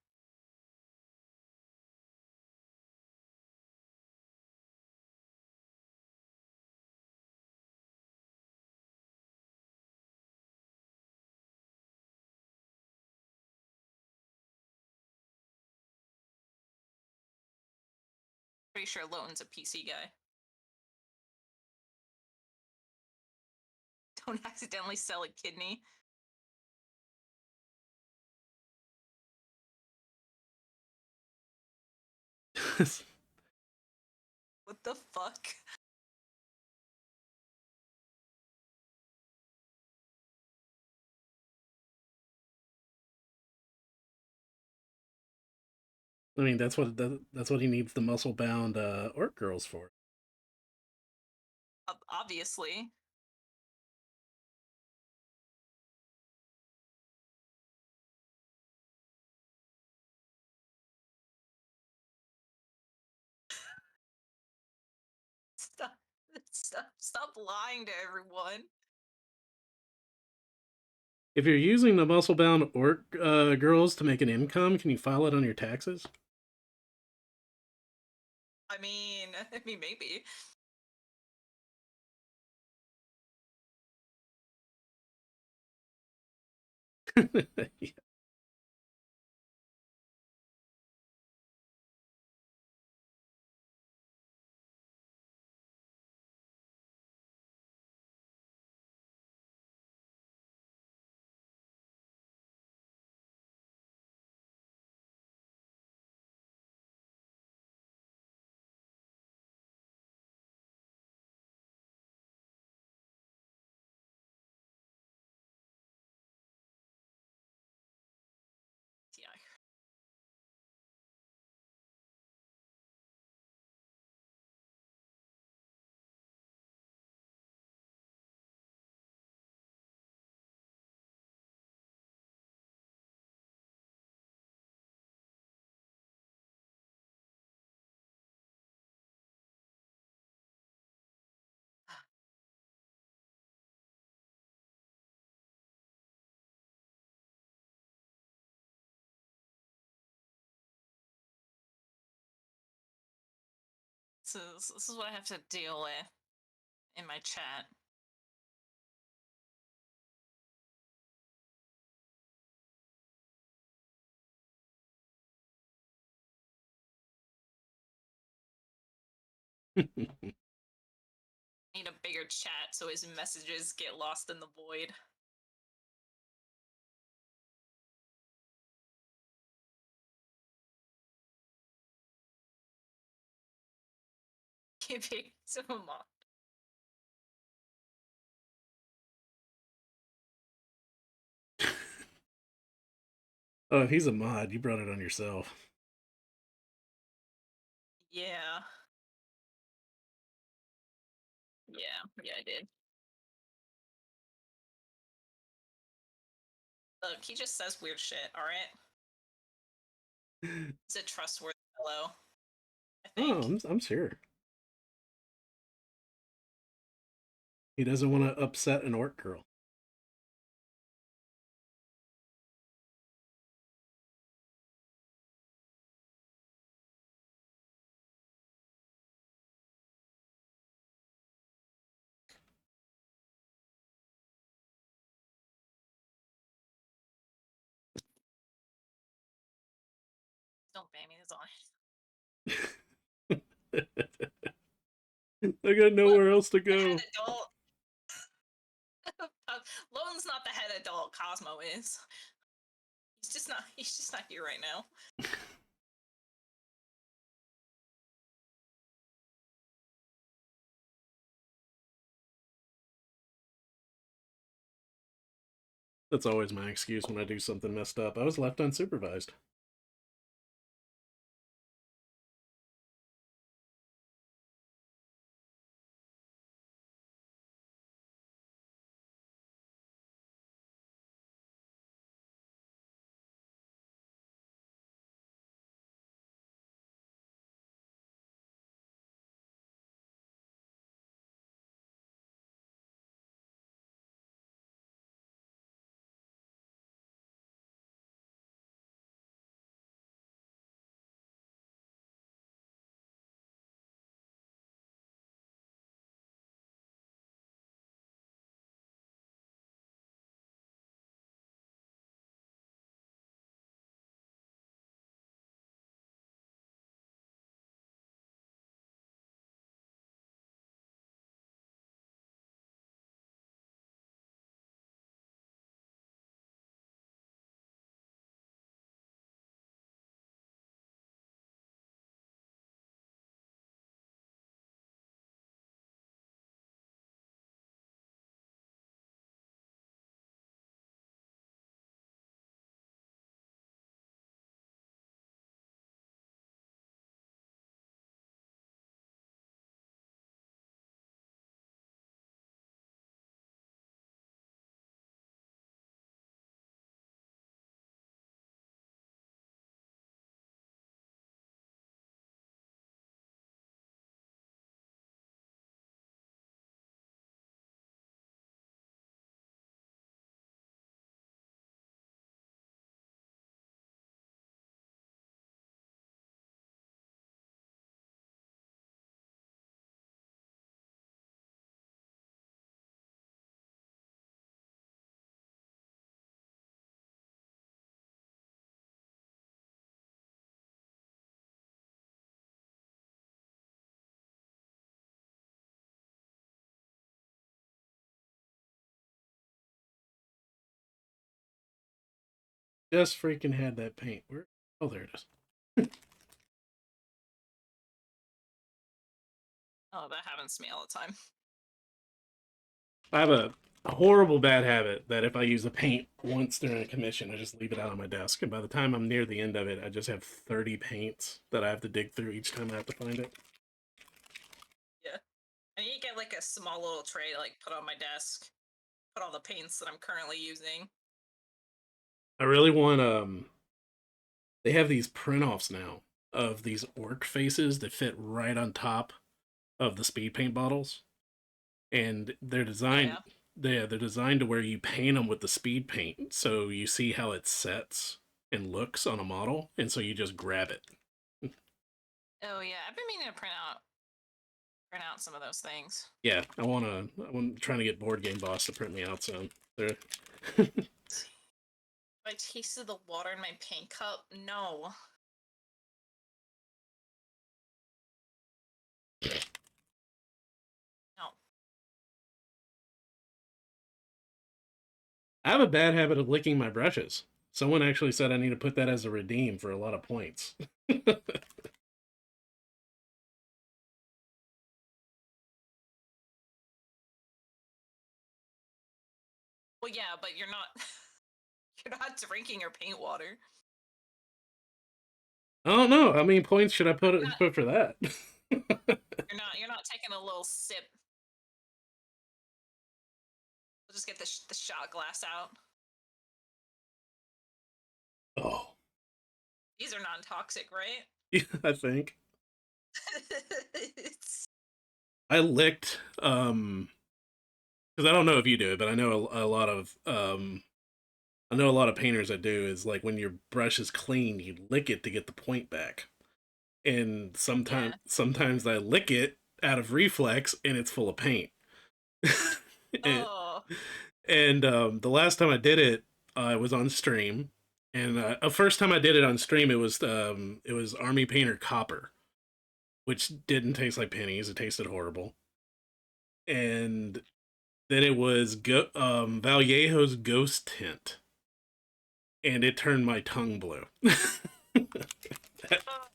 Pretty sure Loten's a PC guy. Don't accidentally sell a kidney. What the fuck? I mean, that's what he needs the muscle bound orc girls for. Obviously. Stop, stop lying to everyone. If you're using the muscle bound orc girls to make an income, can you file it on your taxes? I mean, maybe. Yeah. Yeah. So this is what I have to deal with in my chat. Need a bigger chat so his messages get lost in the void. Giving some mod. Oh, if he's a mod, you brought it on yourself. Yeah. Yeah, I did. Look, he just says weird shit, alright? He's a trustworthy fellow, I think. Oh, I'm sure. He doesn't want to upset an orc girl. Don't ban me, that's all. I got nowhere else to go. Bad adult. Logan's not the head adult. Cosmo is. He's just not. He's just not here right now. That's always my excuse when I do something messed up. I was left unsupervised. Just freaking had that paint. Where? Oh, there it is. Oh, that happens to me all the time. I have a horrible bad habit that if I use the paint once during a commission, I just leave it out on my desk. And by the time I'm near the end of it, I just have 30 paints that I have to dig through each time I have to find it. Yeah. I need to get like a small little tray to like put on my desk. Put all the paints that I'm currently using. I really want they have these print-offs now of these orc faces that fit right on top of the speed paint bottles. And they're designed they're designed to where you paint them with the speed paint, so you see how it sets and looks on a model, and so you just grab it. Oh yeah, I've been meaning to print out some of those things. Yeah, I'm trying to get Board Game Boss to print me out soon. They're I tasted the water in my paint cup. No. No. I have a bad habit of licking my brushes. Someone actually said I need to put that as a redeem for a lot of points. Well, yeah, but you're not you're not drinking your paint water. I don't know. How many points should I put for that? You're not taking a little sip. We'll just get the shot glass out. Oh. These are non-toxic, right? Yeah, I think. I licked because I don't know if you do it, but I know a lot of painters that do is like when your brush is clean, you lick it to get the point back. And sometimes I lick it out of reflex and it's full of paint. and Oh. and the last time I did it, I was on stream. And the first time I did it on stream, it was Army Painter Copper, which didn't taste like pennies. It tasted horrible. And then it was Vallejo's ghost tent, and it turned my tongue blue. Oh,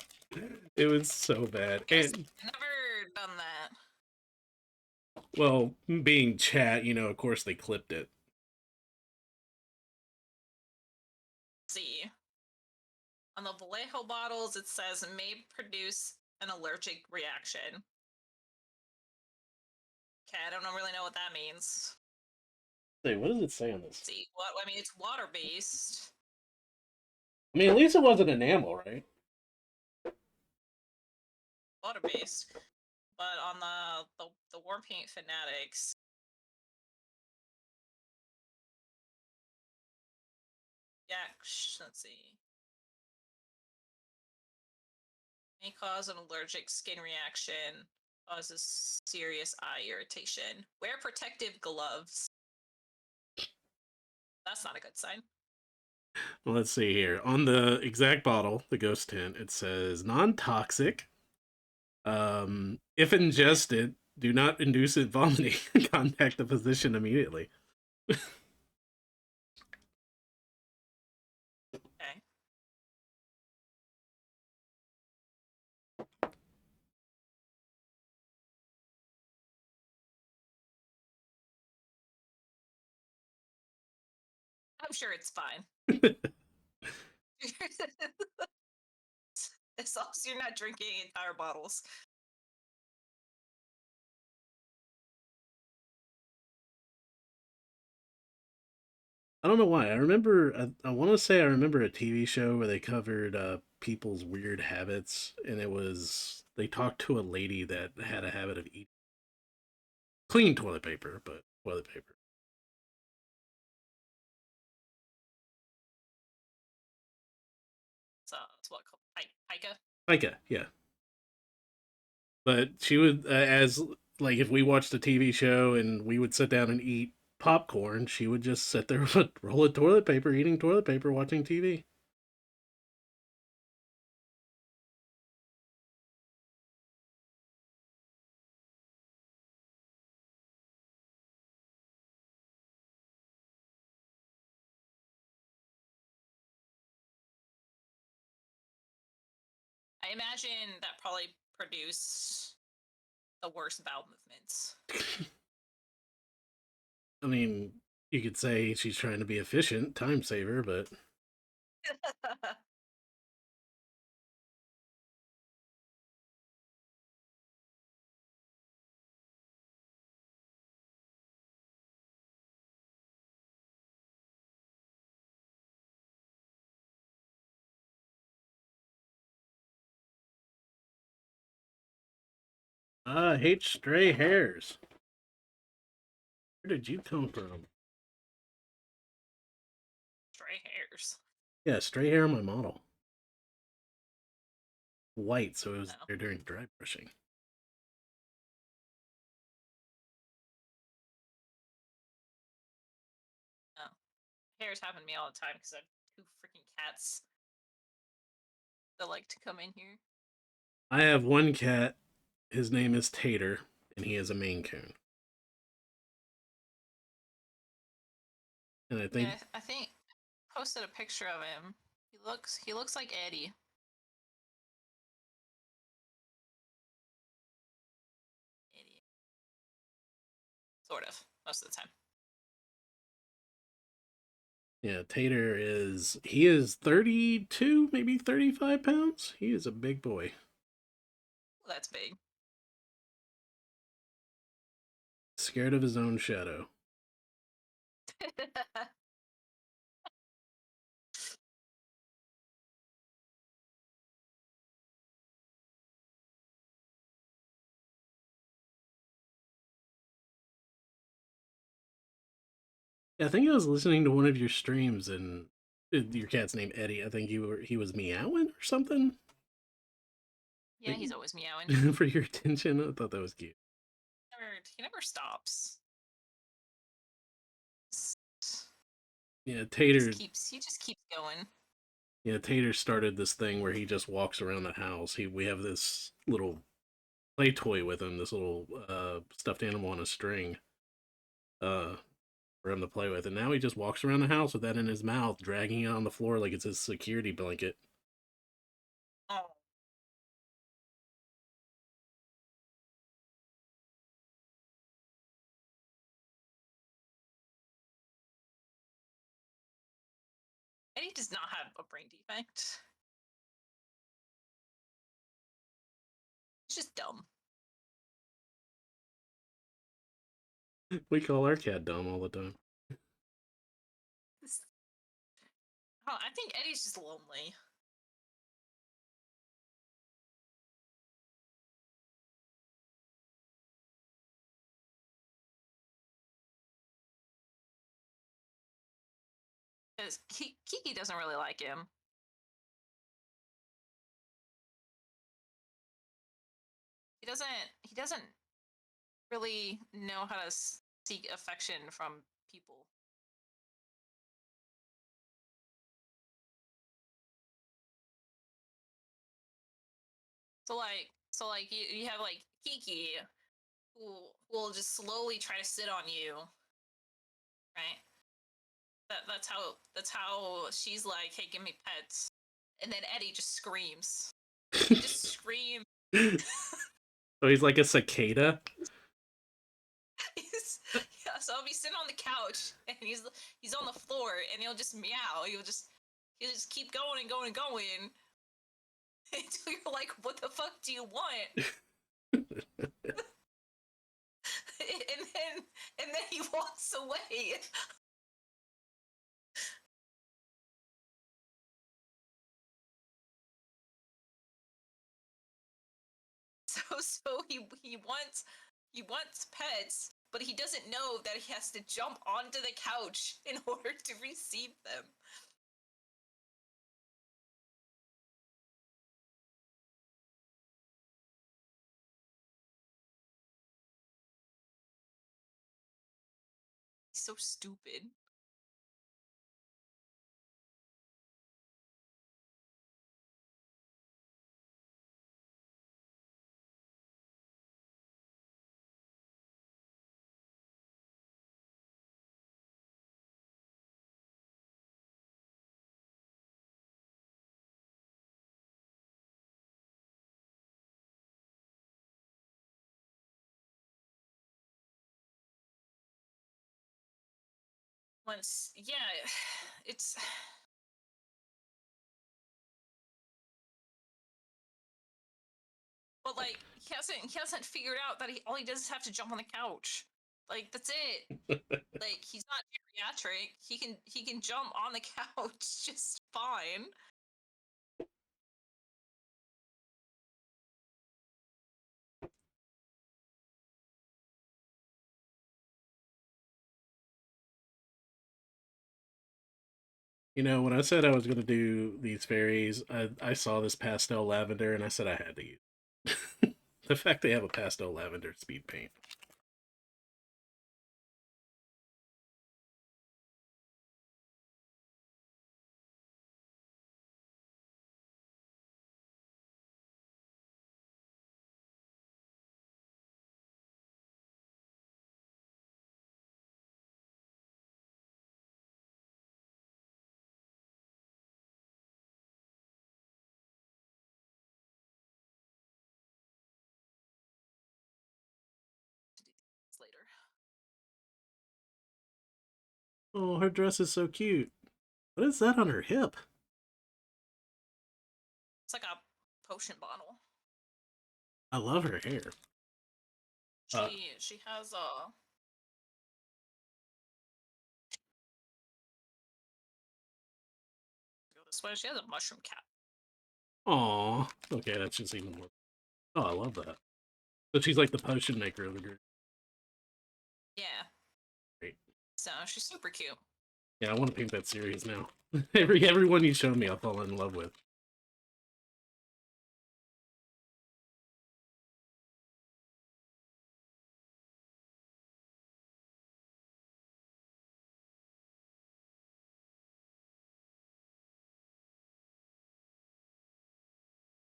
It was so bad. guess And I've never done that. well, being chat, of course they clipped it. See, on the Vallejo bottles, it says may produce an allergic reaction. Okay, I don't really know what that means. Say, what does it say on this? Let's see, what I mean, it's water based. I mean, at least it wasn't enamel, right? Water based, but on the War Paint Fanatics, yeah, let's see. May cause an allergic skin reaction, causes serious eye irritation. Wear protective gloves. That's not a good sign. Well, let's see here. On the exact bottle, the ghost tent, it says non-toxic. If ingested, do not induce it vomiting. Contact the physician immediately. Okay. I'm sure it's fine. As long as you're not drinking entire bottles. I don't know why. I want to say I remember a TV show where they covered people's weird habits, and they talked to a lady that had a habit of eating clean toilet paper, but toilet paper. So it's what called pica. Micah, yeah. But she would, as like if we watched a TV show and we would sit down and eat popcorn, she would just sit there with a roll of toilet paper, eating toilet paper, watching TV. I imagine that probably produced the worst bowel movements. I mean, you could say she's trying to be efficient, time saver, but I hate stray hairs. Where did you come from? Stray hairs. Yeah, stray hair on my model. White, so it was No. there during dry brushing. No. Hairs happen to me all the time because I have two freaking cats that like to come in here. I have one cat. His name is Tater, and he is a Maine Coon. And I think Yeah, I think posted a picture of him. He looks like Eddie. Eddie. Sort of, most of the time. yeah, Tater he is 32, maybe 35 pounds. He is a big boy. Well, that's big. Scared of his own shadow. Yeah, I think I was listening to one of your streams and your cat's name Eddie. I think he was meowing or something. Yeah, he's always meowing. For your attention. I thought that was cute. He never stops. Yeah, He just keeps going. Yeah, Tater started this thing where he just walks around the house. We have this little play toy with him, this little stuffed animal on a string, uh, for him to play with, and now he just walks around the house with that in his mouth, dragging it on the floor like it's his security blanket. Oh, Eddie does not have a brain defect. He's just dumb. We call our cat dumb all the time. Oh, I think Eddie's just lonely. Because Kiki doesn't really like him. He doesn't really know how to seek affection from people. So like you have like Kiki who will just slowly try to sit on you, right? That's how she's like, hey, give me pets. And then Eddie just screams. He just screams. So he's like a cicada. Yeah, so he'll be sitting on the couch and he's on the floor and he'll just meow. He'll just keep going and going and going until you're like, what the fuck do you want? and then he walks away. So he wants pets, but he doesn't know that he has to jump onto the couch in order to receive them. He's so stupid. Once, yeah, it's. But like he hasn't figured out that all he does is have to jump on the couch. Like that's it. Like he's not geriatric. He can jump on the couch just fine. You know, when I said I was going to do these fairies, I saw this pastel lavender and I said I had to use it. The fact they have a pastel lavender speed paint. Later. Oh, her dress is so cute. What is that on her hip? It's like a potion bottle. I love her hair. Uh, She has a. Go this way. She has a mushroom cap. Aw. Okay, that's just even more. Oh, I love that. So she's like the potion maker of the group. Yeah. Great. So she's super cute. Yeah, I want to paint that series now. Everyone you show me, I'll fall in love with.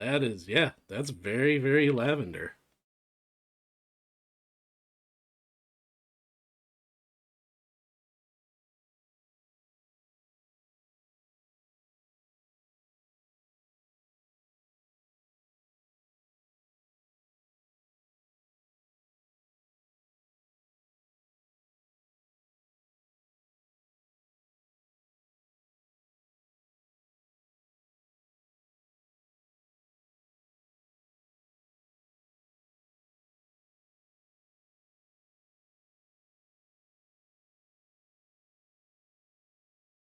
That is, yeah, that's very, very lavender.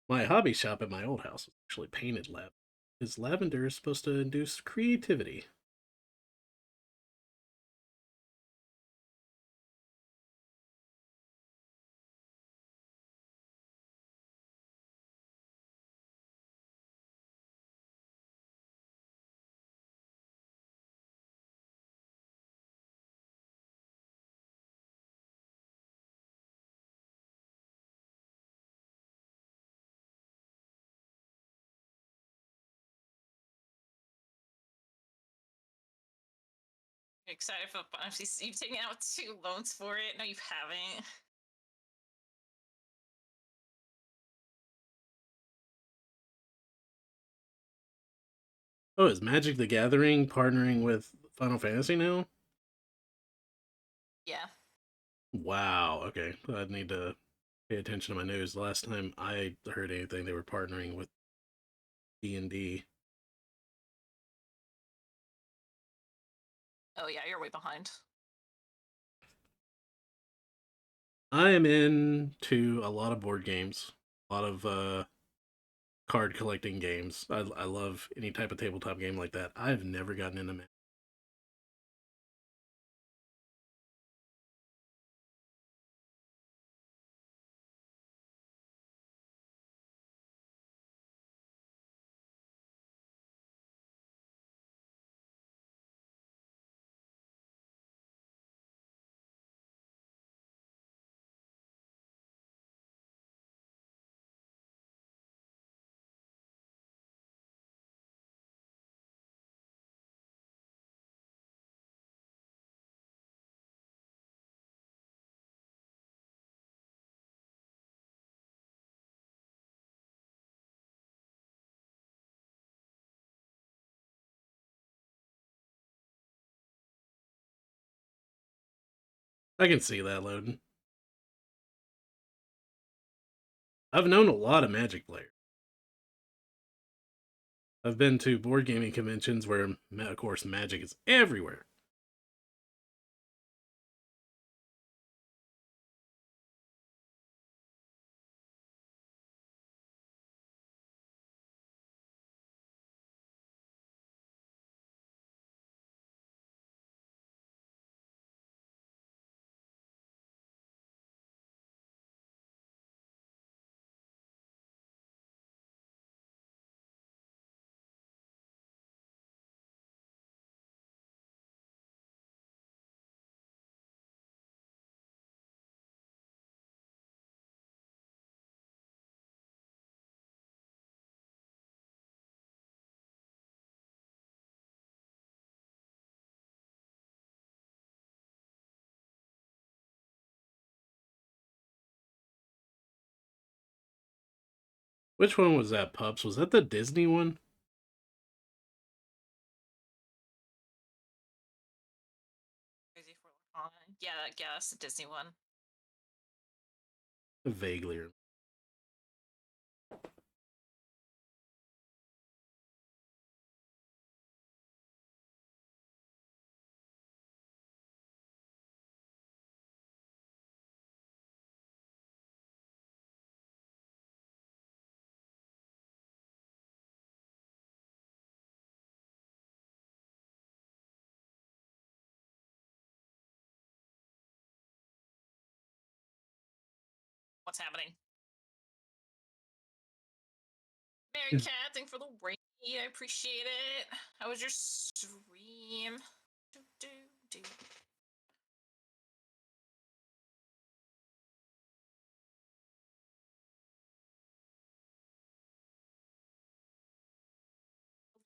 My hobby shop at my old house was actually painted lavender. Because lavender is supposed to induce creativity. You're excited for you've taken out 2 loans for it. No, you haven't. Oh, is Magic the Gathering partnering with Final Fantasy now? Yeah. Wow. Okay. I need to pay attention to my news. The last time I heard anything, they were partnering with D&D. Oh yeah, you're way behind. I am into a lot of board games, a lot of card collecting games. I love any type of tabletop game like that. I've never gotten into Magic. I can see that loading. I've known a lot of Magic players. I've been to board gaming conventions where, of course, Magic is everywhere. Which one was that, Pups? Was that the Disney one? Crazy for yeah, yeah, that's the Disney one. Vaguely. What's happening? Mary Yeah. Cat, thank for the raid. I appreciate it. How was your stream? Do, do, do.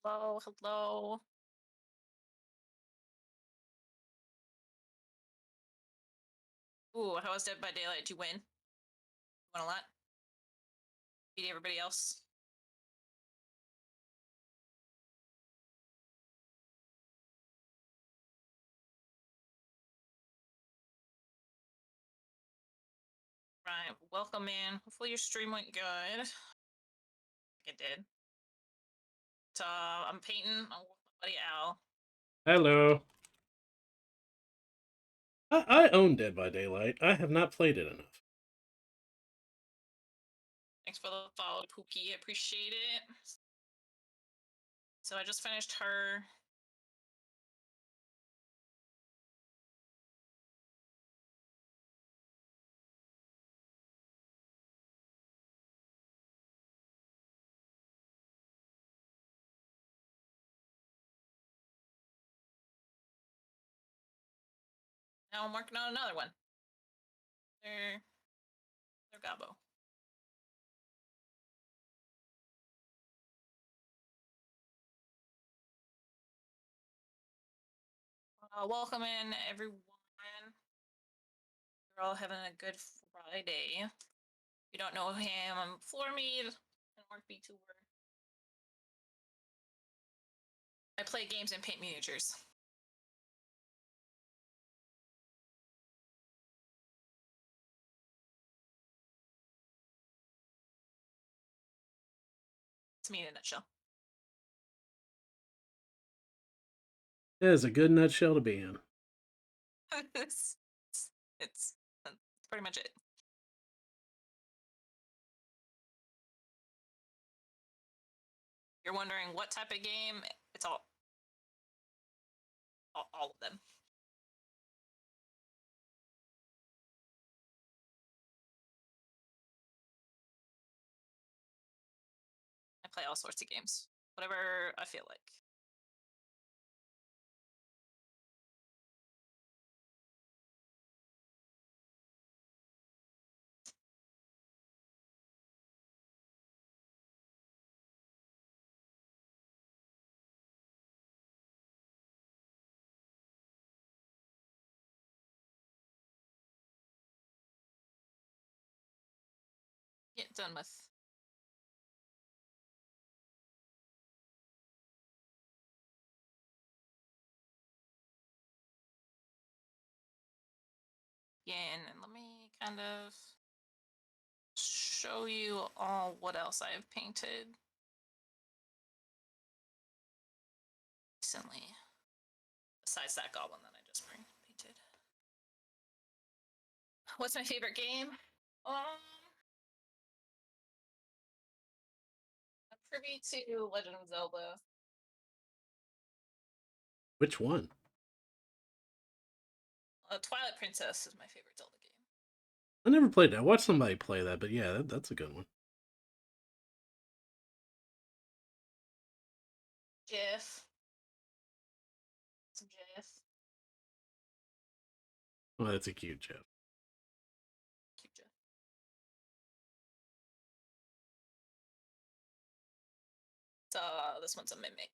Hello, hello. Ooh, how was Dead by Daylight? Did you win? Won a lot? Beat everybody else? Right, welcome in. Hopefully your stream went good. It did. So, I'm Peyton. I'm with my buddy Al. Hello. I own Dead by Daylight. I have not played it enough. Thanks for the follow, Pookie. I appreciate it. So I just finished her. Now I'm working on another one. They're Gabo. Welcome in, everyone. You're all having a good Friday. If you don't know him, I'm Floormead and work B2 work. I play games and paint miniatures. It's me in a nutshell. That is a good nutshell to be in. It's pretty much it. You're wondering what type of game? It's all of them. I play all sorts of games, whatever I feel like. Get done with. Again, and let me kind of show you all what else I have painted recently, besides that goblin that I just painted. What's my favorite game? I'm privy to Legend of Zelda. Which one? Twilight Princess is my favorite Zelda game. I never played that. I watched somebody play that, but yeah, that's a good one. Jiff. Some Jiff. Oh, that's a cute Jeff. Cute Jiff. So this one's a mimic.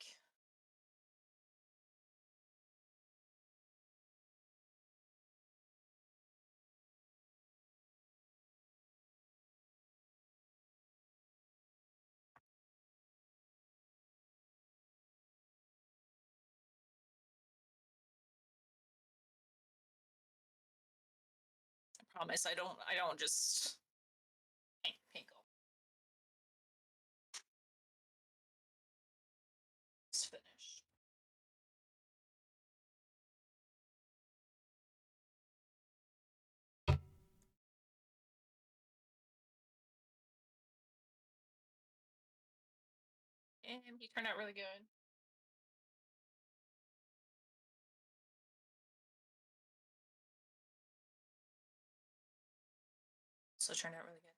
I promise I don't just paint gold. It's finished. And he turned out really good. So it turned out really good.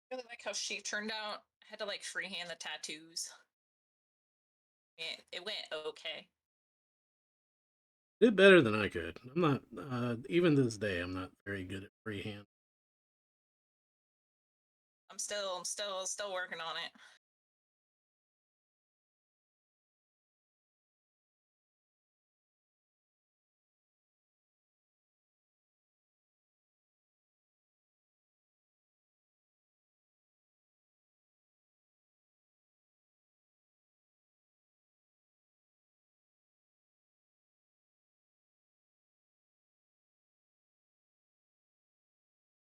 I really like how she turned out. I had to like freehand the tattoos. It went okay. Did better than I could. I'm not, even to this day, I'm not very good at freehand. I'm still working on it.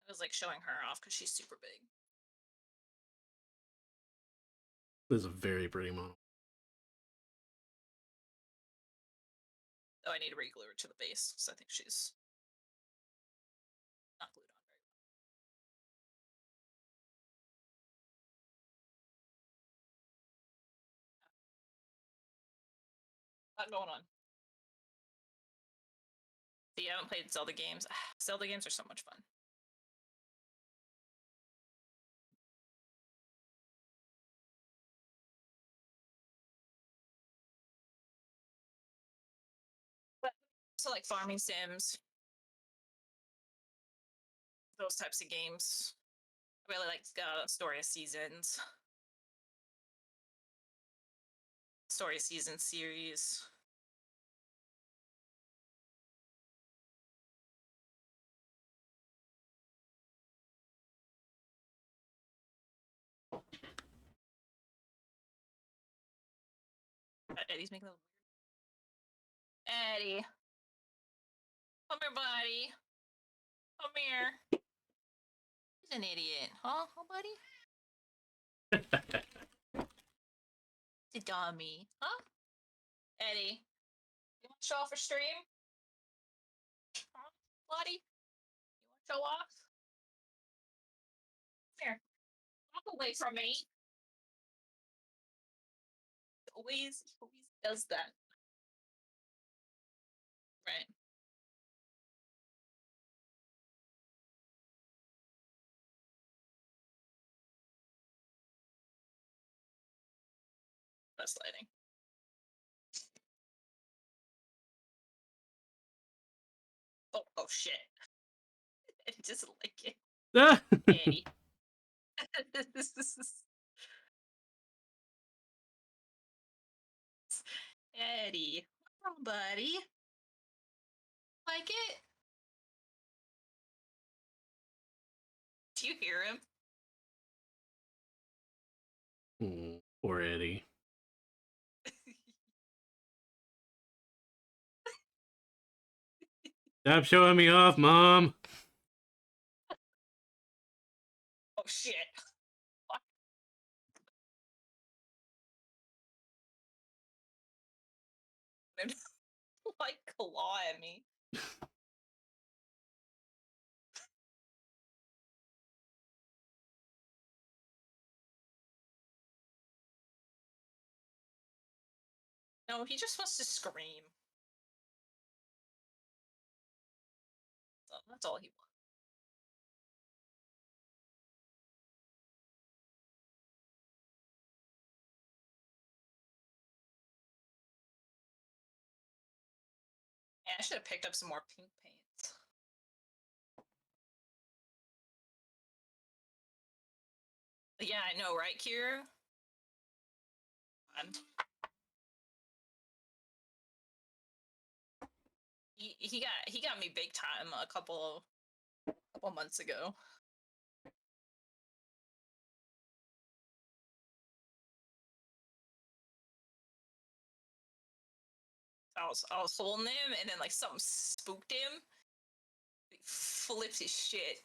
I was like showing her off because she's super big. This is a very pretty model. Oh, I need to re-glue her to the base because I think she's not glued on very well. Not going on. So you haven't played Zelda games? Zelda games are so much fun. But also like farming sims, those types of games. I really like Story of Seasons. Story of Seasons series. Eddie's making a little weird. Eddie. Come here, buddy. Come here. He's an idiot. Huh, buddy? He's a dummy. Huh? Eddie. You want to show off for stream? Huh? Buddy? You want to show off? Here. Walk away from me. Always does that. Right. That's lighting. Oh shit. I just like it. Eddie. Eddie. What's wrong, buddy? Like it? Do you hear him? Poor Eddie. Stop showing me off, Mom. Oh shit. Fuck. Like claw at me. No, he just wants to scream. That's all he wants. Yeah, I should have picked up some more pink paints. Yeah, I know, right, Kira? He got me big time a couple months ago. I was holding him and then like something spooked him. He flipped his shit.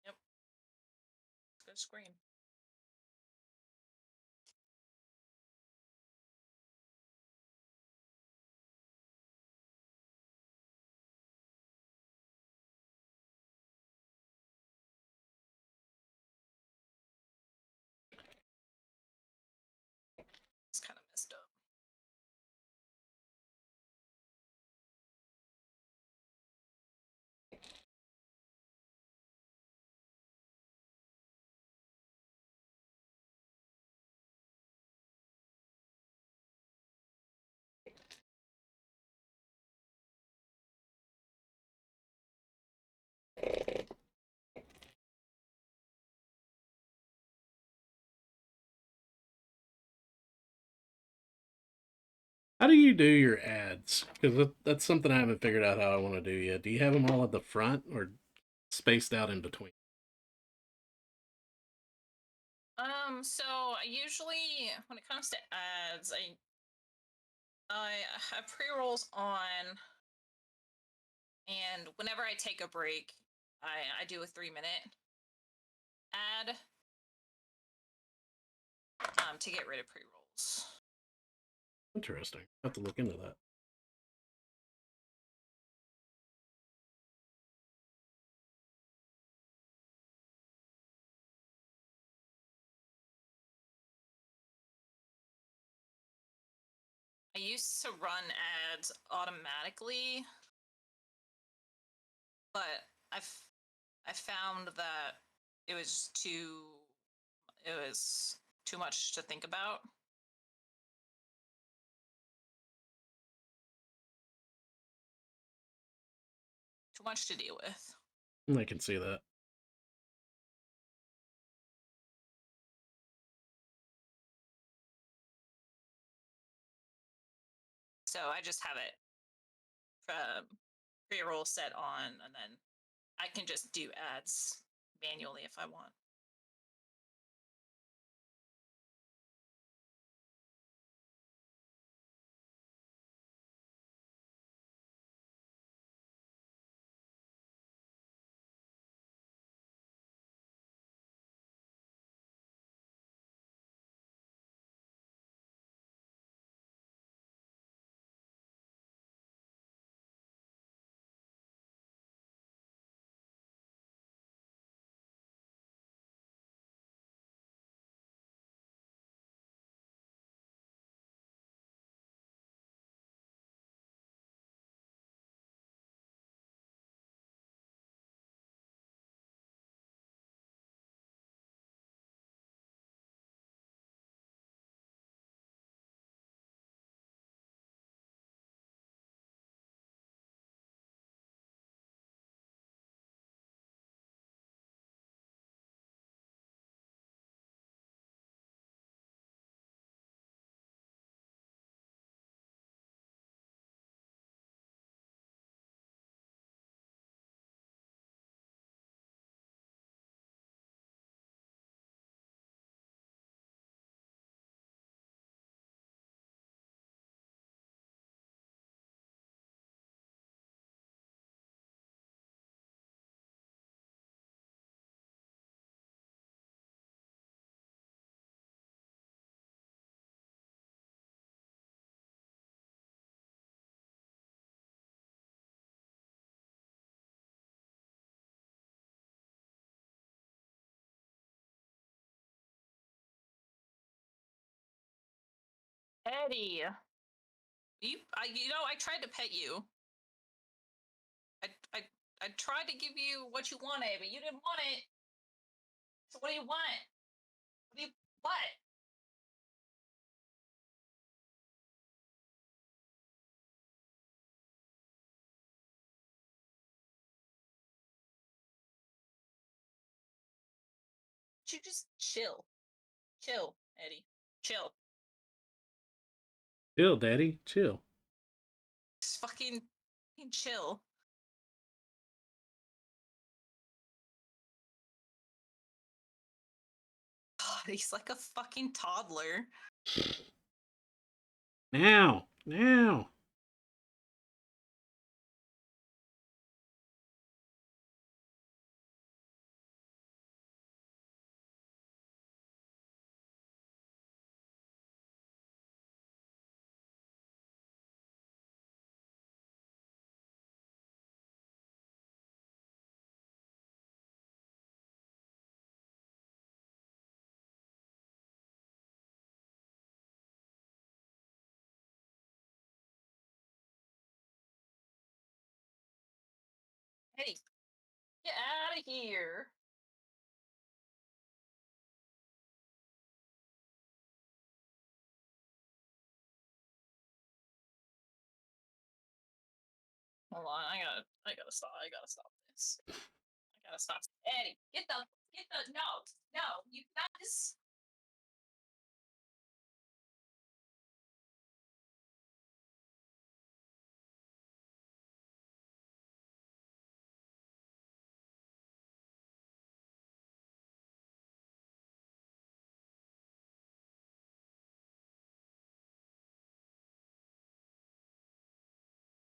Yep. It's gonna scream. It's kind of messed up. How do you do your ads? Because that's something I haven't figured out how I want to do yet. Do you have them all at the front or spaced out in between? So I usually, when it comes to ads, I have pre-rolls on, and whenever I take a break, I do a 3 minute ad to get rid of pre-rolls. Interesting. I have to look into that. I used to run ads automatically, but I've I found that it was too it was too much to think about. Too much to deal with. I can see that. So I just have it pre-roll set on, and then I can just do ads manually if I want. Eddie, I tried to pet you. I, I, I tried to give you what you wanted, but you didn't want it. So what do you want? What? You just chill, Eddie, chill. Chill, Daddy. Chill. Just fucking chill. God, he's like a fucking toddler. Now. Now. Eddie, get out of here. Hold on, I gotta stop. I gotta stop this. I gotta stop. Eddie, get the, no, you got this.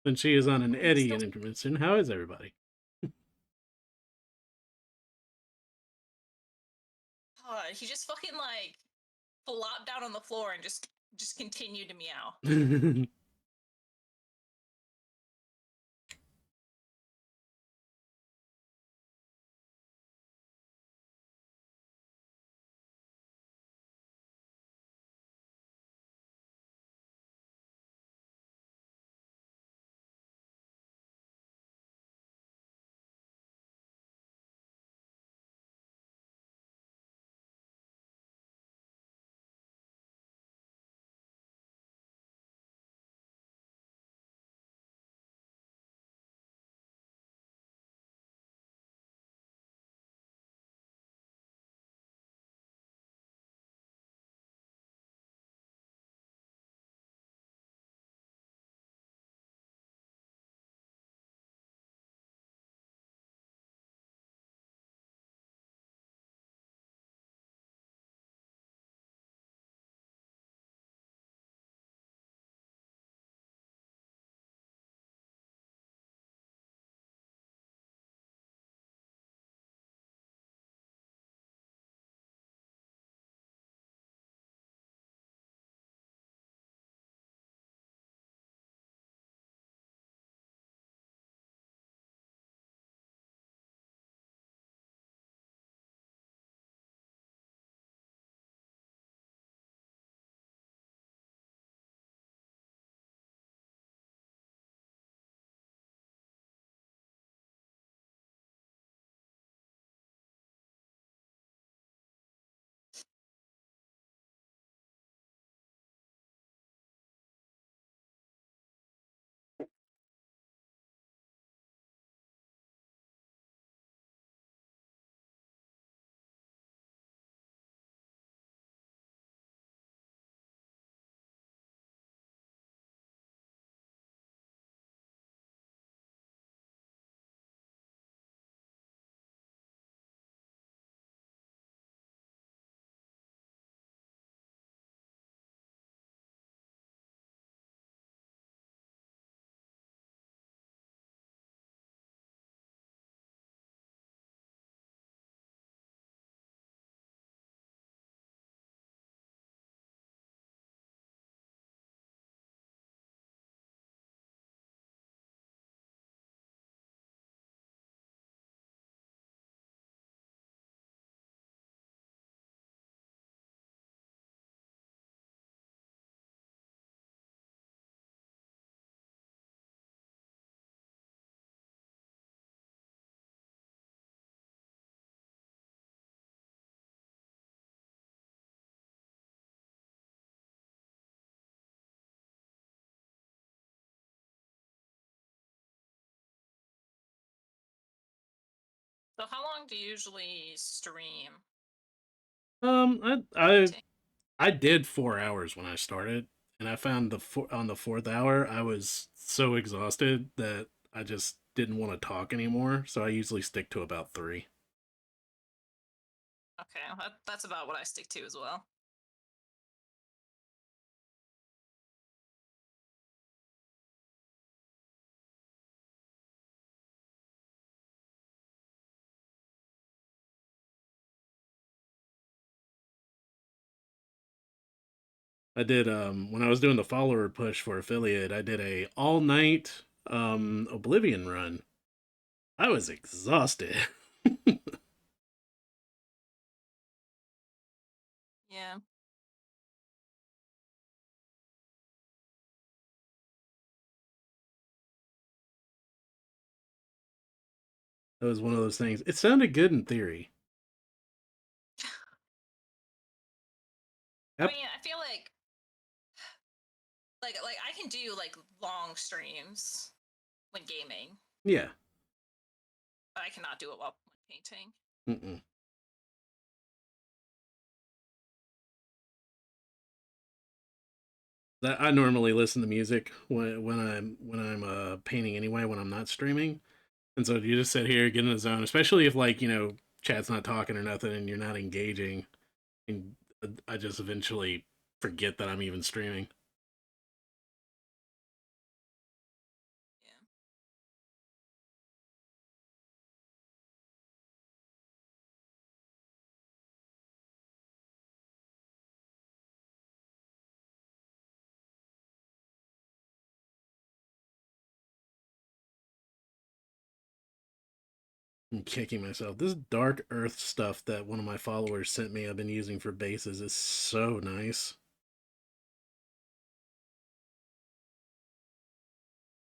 When she is on an I'm Eddie still. intermission, how is everybody? He just fucking like flopped down on the floor and just continued to meow. So how long do you usually stream? I I did 4 hours when I started, and I found on the fourth hour I was so exhausted that I just didn't want to talk anymore. So I usually stick to about three. Okay, that's about what I stick to as well. I did when I was doing the follower push for affiliate, I did a all night Oblivion run. I was exhausted. Yeah. That was one of those things. It sounded good in theory. I Yep. mean, I feel like I can do like long streams when gaming, Yeah. but I cannot do it while painting. Mm-mm. I normally listen to music when I'm painting anyway when I'm not streaming, and so you just sit here, get in the zone, especially if like chat's not talking or nothing, and you're not engaging, and I just eventually forget that I'm even streaming. I'm kicking myself. This dark earth stuff that one of my followers sent me, I've been using for bases, is so nice.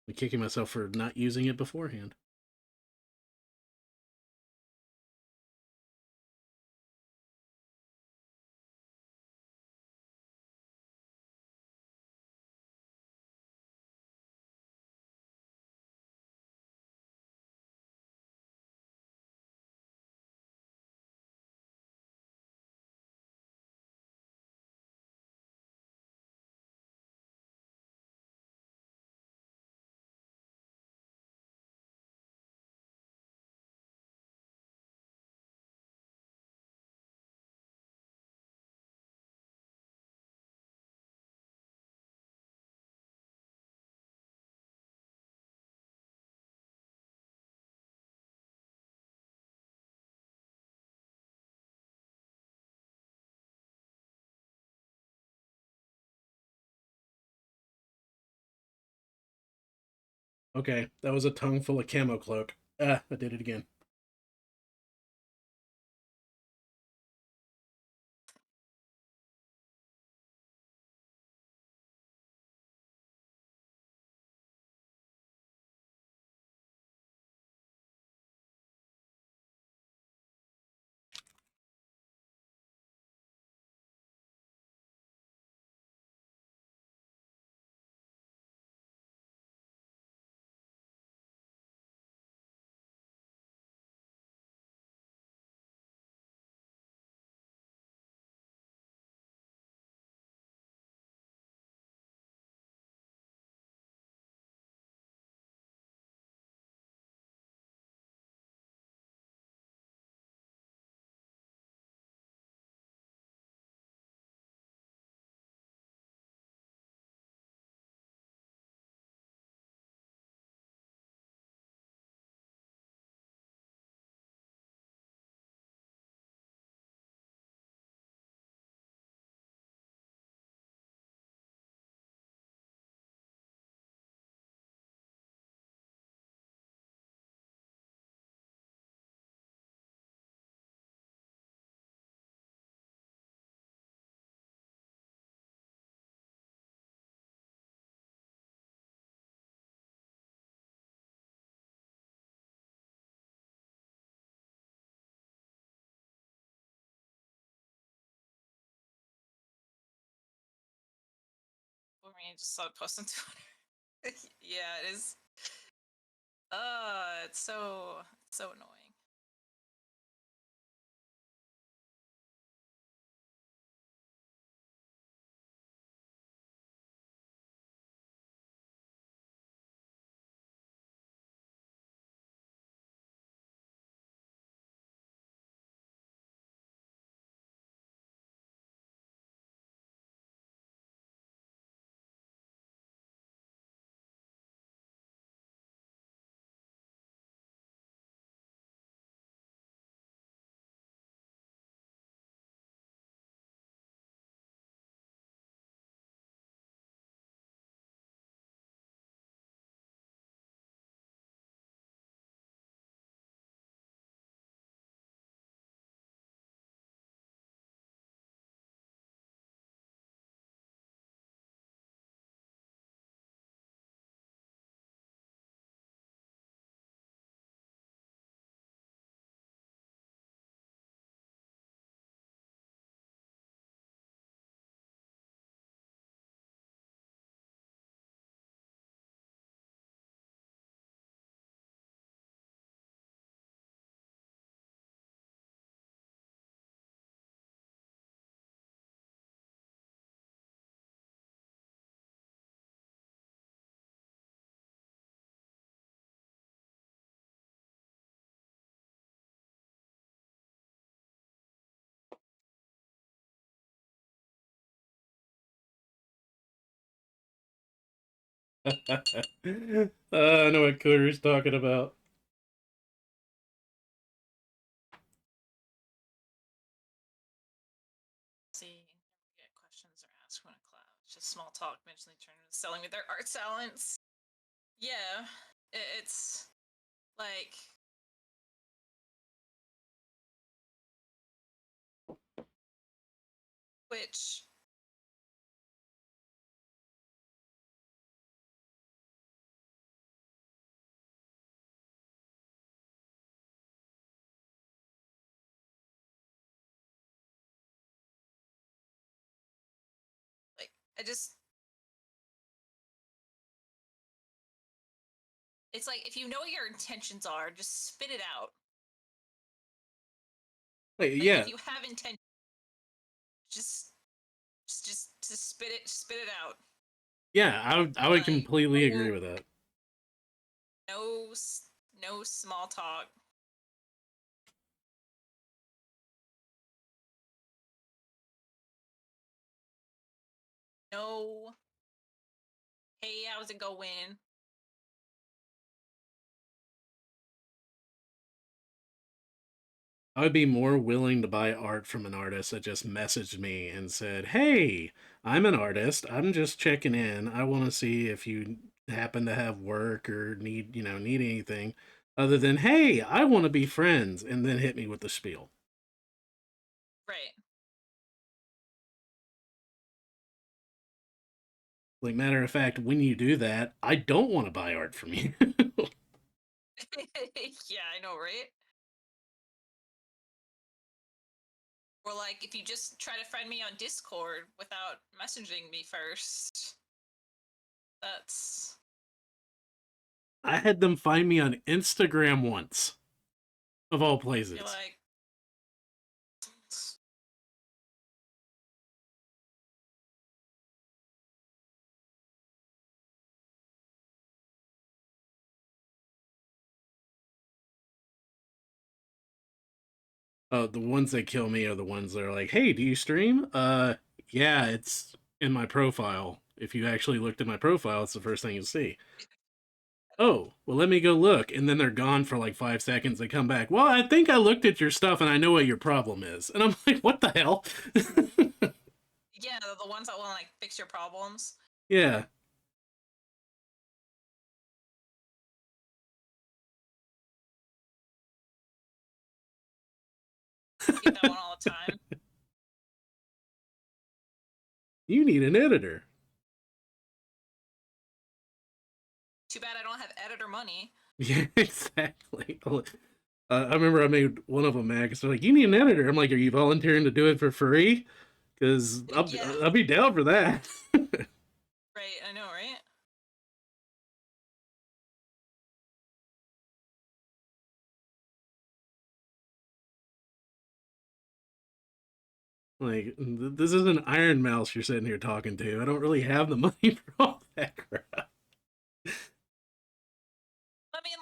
I'm kicking myself for not using it beforehand. Okay, that was a tongue full of camo cloak. Ah, I did it again. I mean, just saw it post on Twitter. Yeah, it is. It's so annoying. I know what Clear's talking about. See, get questions or asked when a cloud. It's just small talk eventually turned into selling me their art talents. Yeah, it's like Which like I just it's like if you know what your intentions are, just spit it out. Wait, Like if yeah, you have intent, just just spit it out. yeah, I would Like completely agree with that. no no small talk. No, hey, how's it going? I would be more willing to buy art from an artist that just messaged me and said, "Hey, I'm an artist. I'm just checking in. I want to see if you happen to have work or need anything other than, "Hey, I want to be friends," and then hit me with the spiel. Right. Like matter of fact, when you do that, I don't want to buy art from you. Yeah, I know, right? Or like if you just try to friend me on Discord without messaging me first, that's I had them find me on Instagram once, of all you're places. like Oh, the ones that kill me are the ones that are like, "Hey, do you stream?" Yeah, it's in my profile. If you actually looked at my profile, it's the first thing you see. Oh, well, let me go look. And then they're gone for like 5 seconds. They come back. Well, I think I looked at your stuff and I know what your problem is. And I'm like, what the hell? yeah, the ones that want to like fix your problems. Yeah. Get that one all the time. You need an editor. Too bad I don't have editor money. Yeah, exactly. I remember I made one of them mad because they're like, "You need an editor." I'm like, "Are you volunteering to do it for free? Because I'll, Yeah, I'll be down for that." right. I know, right? Like, this isn't Iron Mouse you're sitting here talking to. I don't really have the money for all that crap. I mean,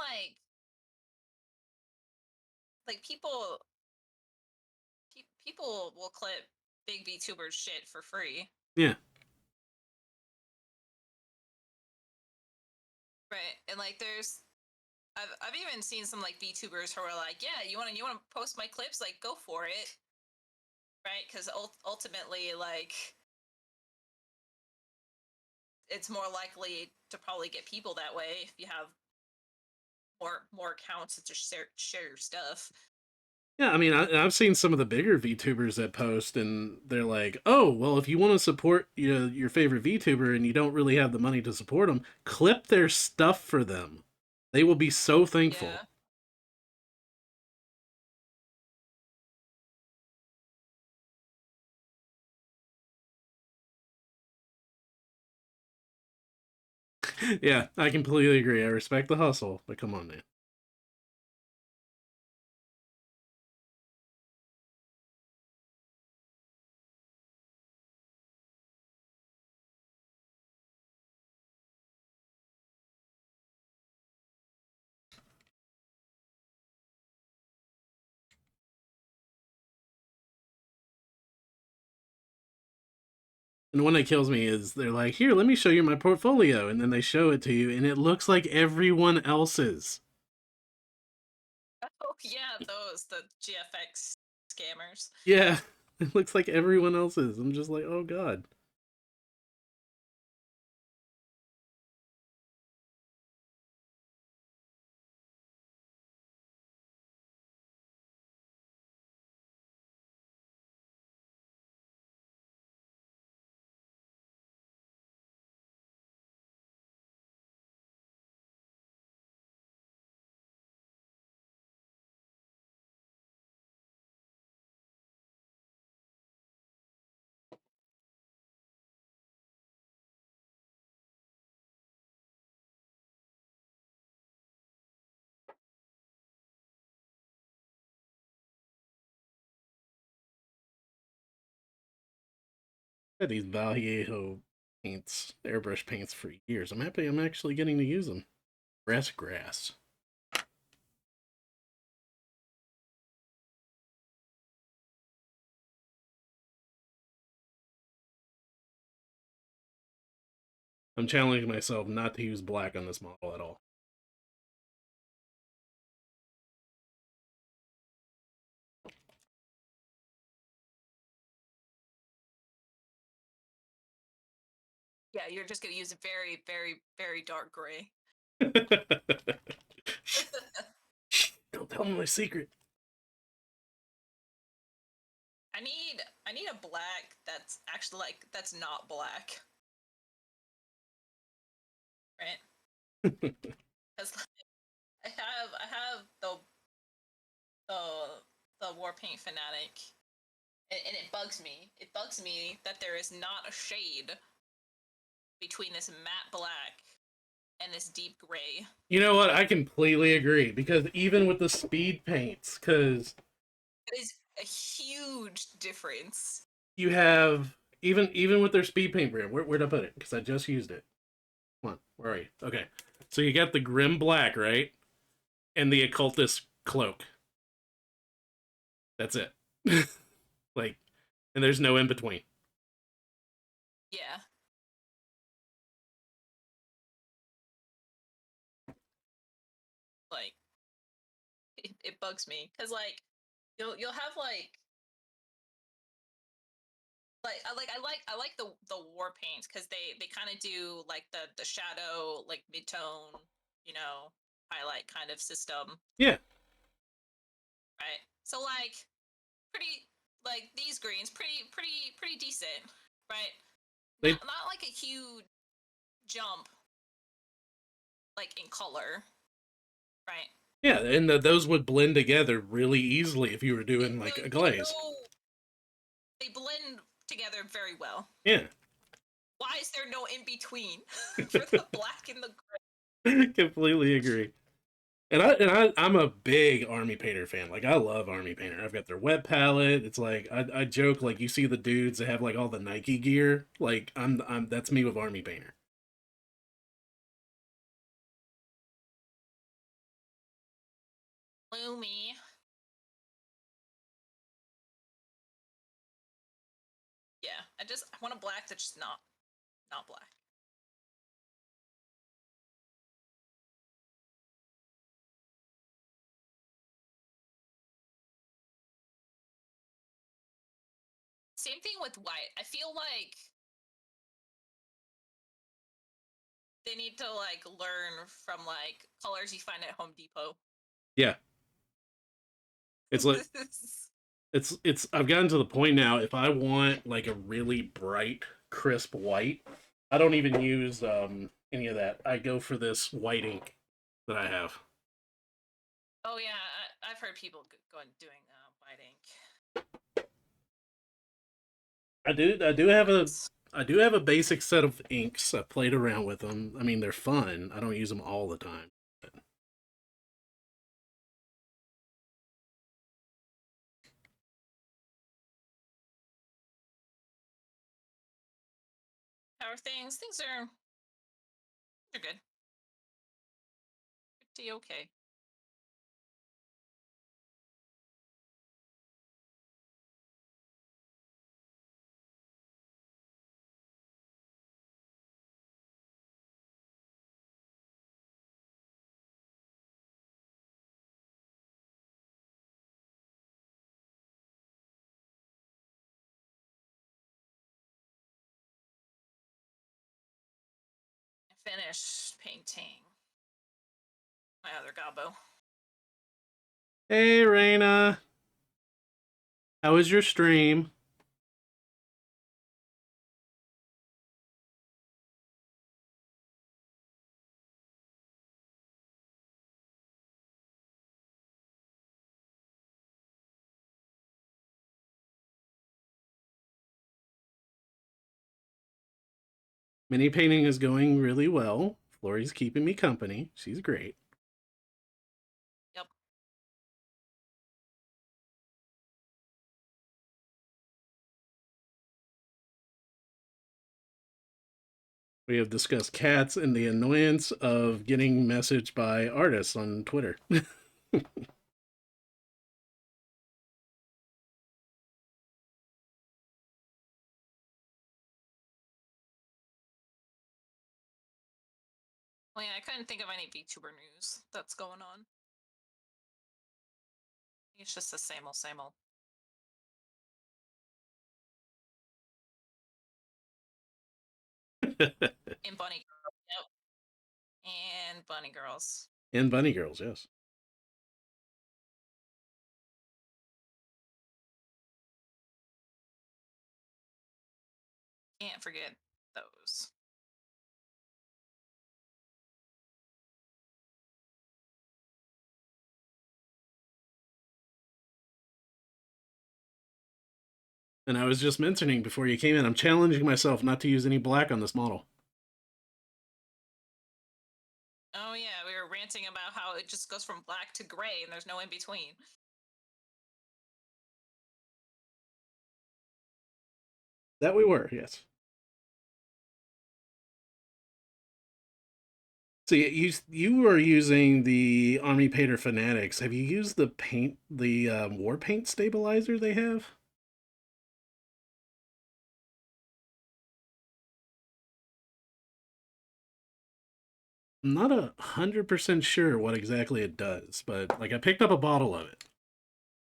like people will clip big VTubers shit for free, Yeah. right? And like I've even seen some like VTubers who are like, yeah, you want to post my clips, like go for it, right? Because ultimately, like it's more likely to probably get people that way if you have more accounts to share your stuff. Yeah, I mean, I've seen some of the bigger VTubers that post, and they're like, "Oh, well, if you want to support your favorite VTuber and you don't really have the money to support them, clip their stuff for them. They will be so thankful." Yeah. Yeah, I completely agree. I respect the hustle, but come on, man. And the one that kills me is they're like, "Here, let me show you my portfolio," and then they show it to you, and it looks like everyone else's. Oh yeah, those the GFX scammers. Yeah, it looks like everyone else's. I'm just like, oh god. Had these Vallejo paints, airbrush paints for years. I'm happy I'm actually getting to use them. Grass. I'm challenging myself not to use black on this model at all. Yeah, you're just gonna use a very, very, very dark gray. Don't tell me my secret. I need a black that's actually like that's not black. Right? Because I have the the war paint fanatic, and it bugs me. It bugs me that there is not a shade between this matte black and this deep gray. You know what? I completely agree because even with the speed paints, because It is a huge difference. you have even with their speed paint brand. Where'd I put it? Because I just used it. Come on, where are you? Okay, so you got the grim black, right, and the occultist cloak. That's it. Like, and there's no in between. Yeah. Like it bugs me because like you'll have I like the war paints because they kind of do like the shadow like mid-tone, you know, highlight kind of system, Yeah, right? So like pretty like these greens pretty decent, right? they Not like a huge jump like in color, right? yeah, and those would blend together really easily if you were doing like a glaze. They blend together very well. Yeah, Why is there no in between for the black and the gray? completely agree. I'm a big Army Painter fan. Like I love Army Painter. I've got their wet palette. It's like I joke like you see the dudes that have like all the Nike gear. Like I'm that's me with Army Painter. Gloomy. Yeah, I want a black that's just not black. Same thing with white. I feel like they need to like learn from like colors you find at Home Depot. Yeah, it's like it's I've gotten to the point now. If I want like a really bright, crisp white, I don't even use any of that. I go for this white ink that I have. Oh yeah, I've heard people going doing white ink. I do have a basic set of inks. I played around with them. I mean, they're fun. I don't use them all the time. But How are things? They're good. Pretty okay. I finished painting my other gobbo. hey, Raina, how was your stream? Mini painting is going really well. Florie's keeping me company. She's great. Yep. We have discussed cats and the annoyance of getting messaged by artists on Twitter. Well, yeah, I couldn't think of any VTuber news that's going on. It's just the same old, same old. And bunny girls. Yep. And bunny girls. And bunny girls, yes. Can't forget those. And I was just mentioning before you came in, I'm challenging myself not to use any black on this model. Oh yeah, we were ranting about how it just goes from black to gray and there's no in between. That we were, yes. So you were using the Army Painter Fanatics. Have you used the war paint stabilizer they have? I'm not 100% sure what exactly it does, but like I picked up a bottle of it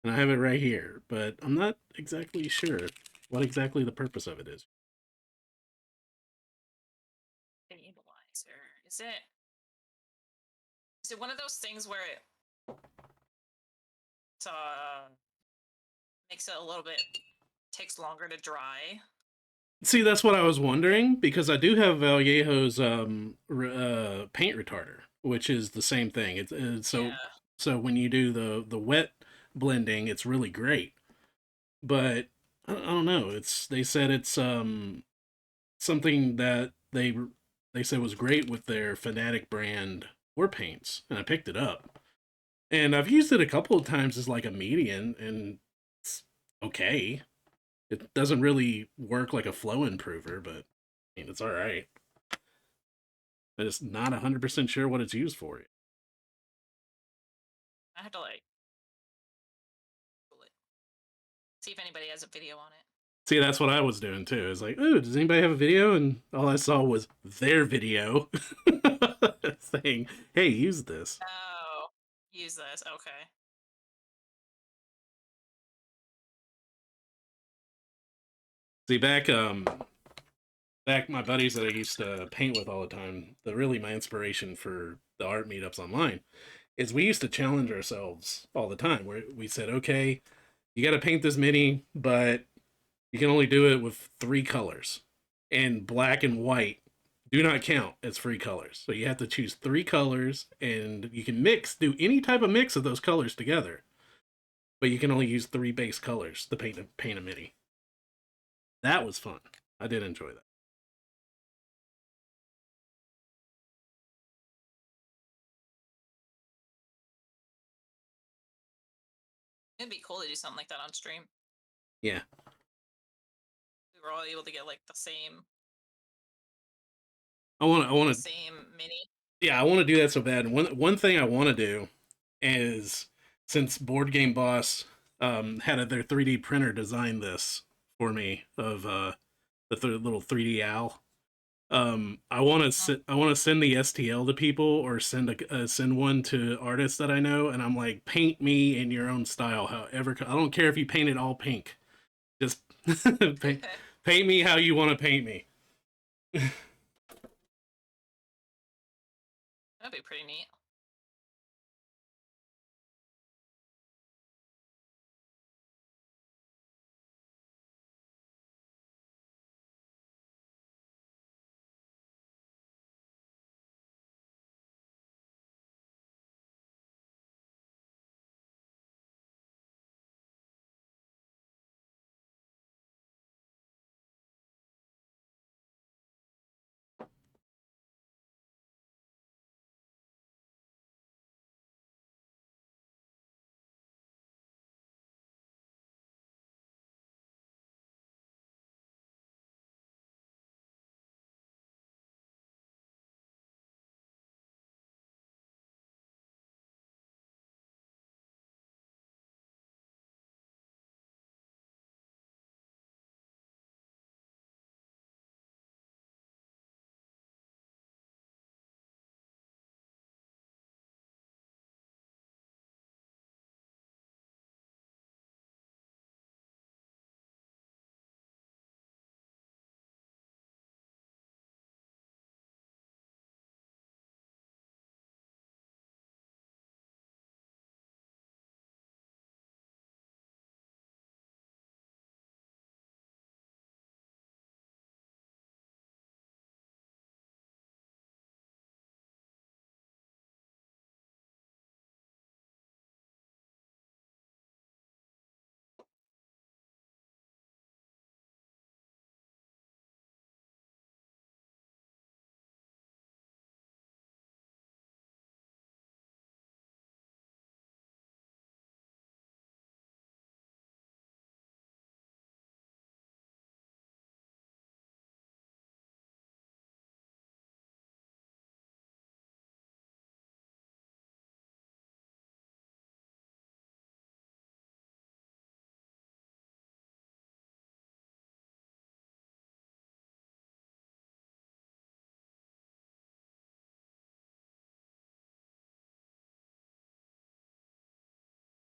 and I have it right here, but I'm not exactly sure what exactly the purpose of it is. Stabilizer. Is it one of those things where it makes it a little bit takes longer to dry? See, that's what I was wondering because I do have Vallejo's paint retarder, which is the same thing. Yeah. So when you do the wet blending, it's really great. But I don't know. They said it's something that they said was great with their Fanatic brand war paints, and I picked it up. And I've used it a couple of times as like a median, and it's okay. It doesn't really work like a flow improver, but I mean, it's all right. I'm just not 100% sure what it's used for. I have to like Google it. See if anybody has a video on it. See, that's what I was doing too. It's like, oh, does anybody have a video? And all I saw was their video saying, hey, use this. Oh, use this. Okay. See, back my buddies that I used to paint with all the time, my inspiration for the art meetups online is we used to challenge ourselves all the time where we said, okay, you got to paint this mini, but you can only do it with 3 colors. And black and white do not count as free colors. So you have to choose 3 colors and you can do any type of mix of those colors together. But you can only use 3 base colors to paint a mini. That was fun. I did enjoy that. It'd be cool to do something like that on stream. Yeah. We were all able to get like the same I want to same mini. yeah, I want to do that so bad. One thing I want to do is since Board Game Boss had their 3D printer design this for me of little 3D owl. I want to send the STL to people or send one to artists that I know, and I'm like, paint me in your own style, however. I don't care if you paint it all pink, just paint me how you want to paint me. That'd be pretty neat.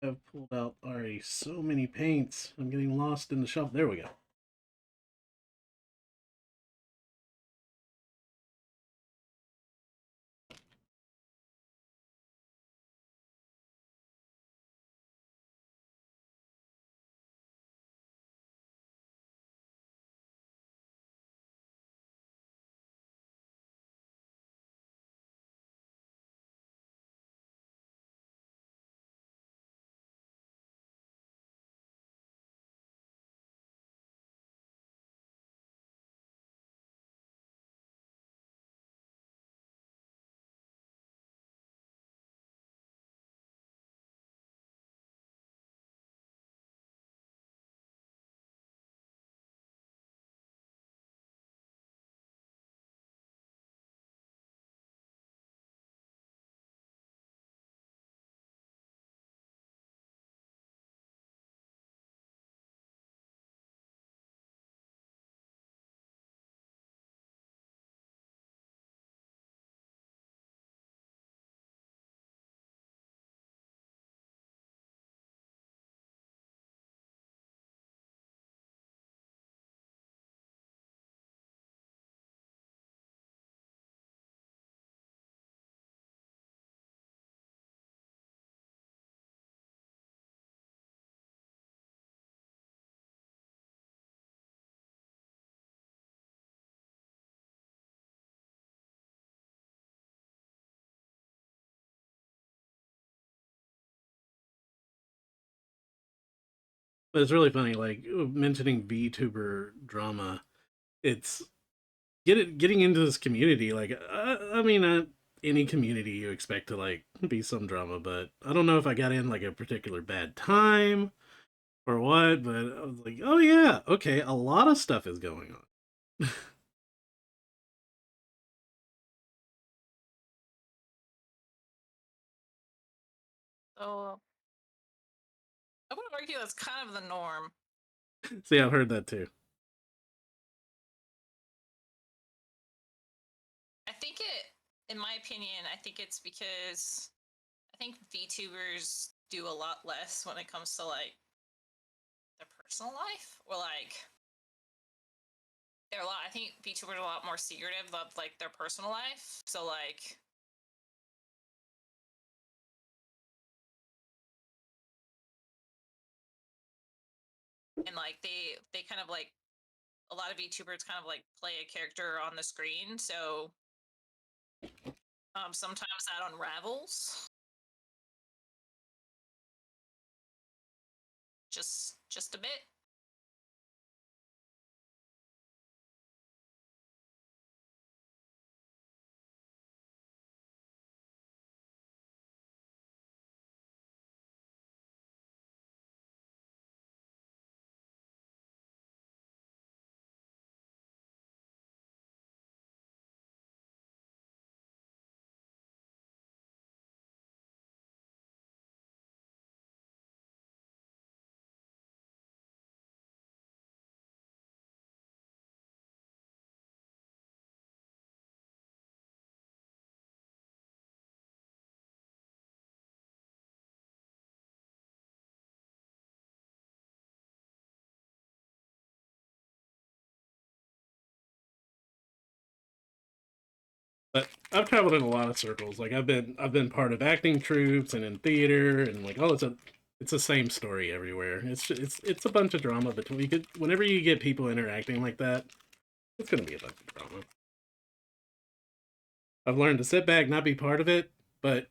I've pulled out already so many paints. I'm getting lost in the shelf. There we go. But it's really funny, like mentioning VTuber drama. It's getting into this community. Like, I mean, any community you expect to like be some drama, but I don't know if I got in like a particular bad time or what. But I was like, oh yeah, okay, a lot of stuff is going on. So I would argue that's kind of the norm. See, I've heard that too. I think it, in my opinion, I think it's because I think VTubers do a lot less when it comes to like their personal life, or like they're a lot. I think VTubers are a lot more secretive of like their personal life. So like, and like they kind of like a lot of VTubers kind of like play a character on the screen. So sometimes that unravels just a bit. But I've traveled in a lot of circles. Like I've been part of acting troupes and in theater and like it's the same story everywhere. It's a bunch of drama between whenever you get people interacting like that, it's gonna be a bunch of drama. I've learned to sit back, not be part of it, but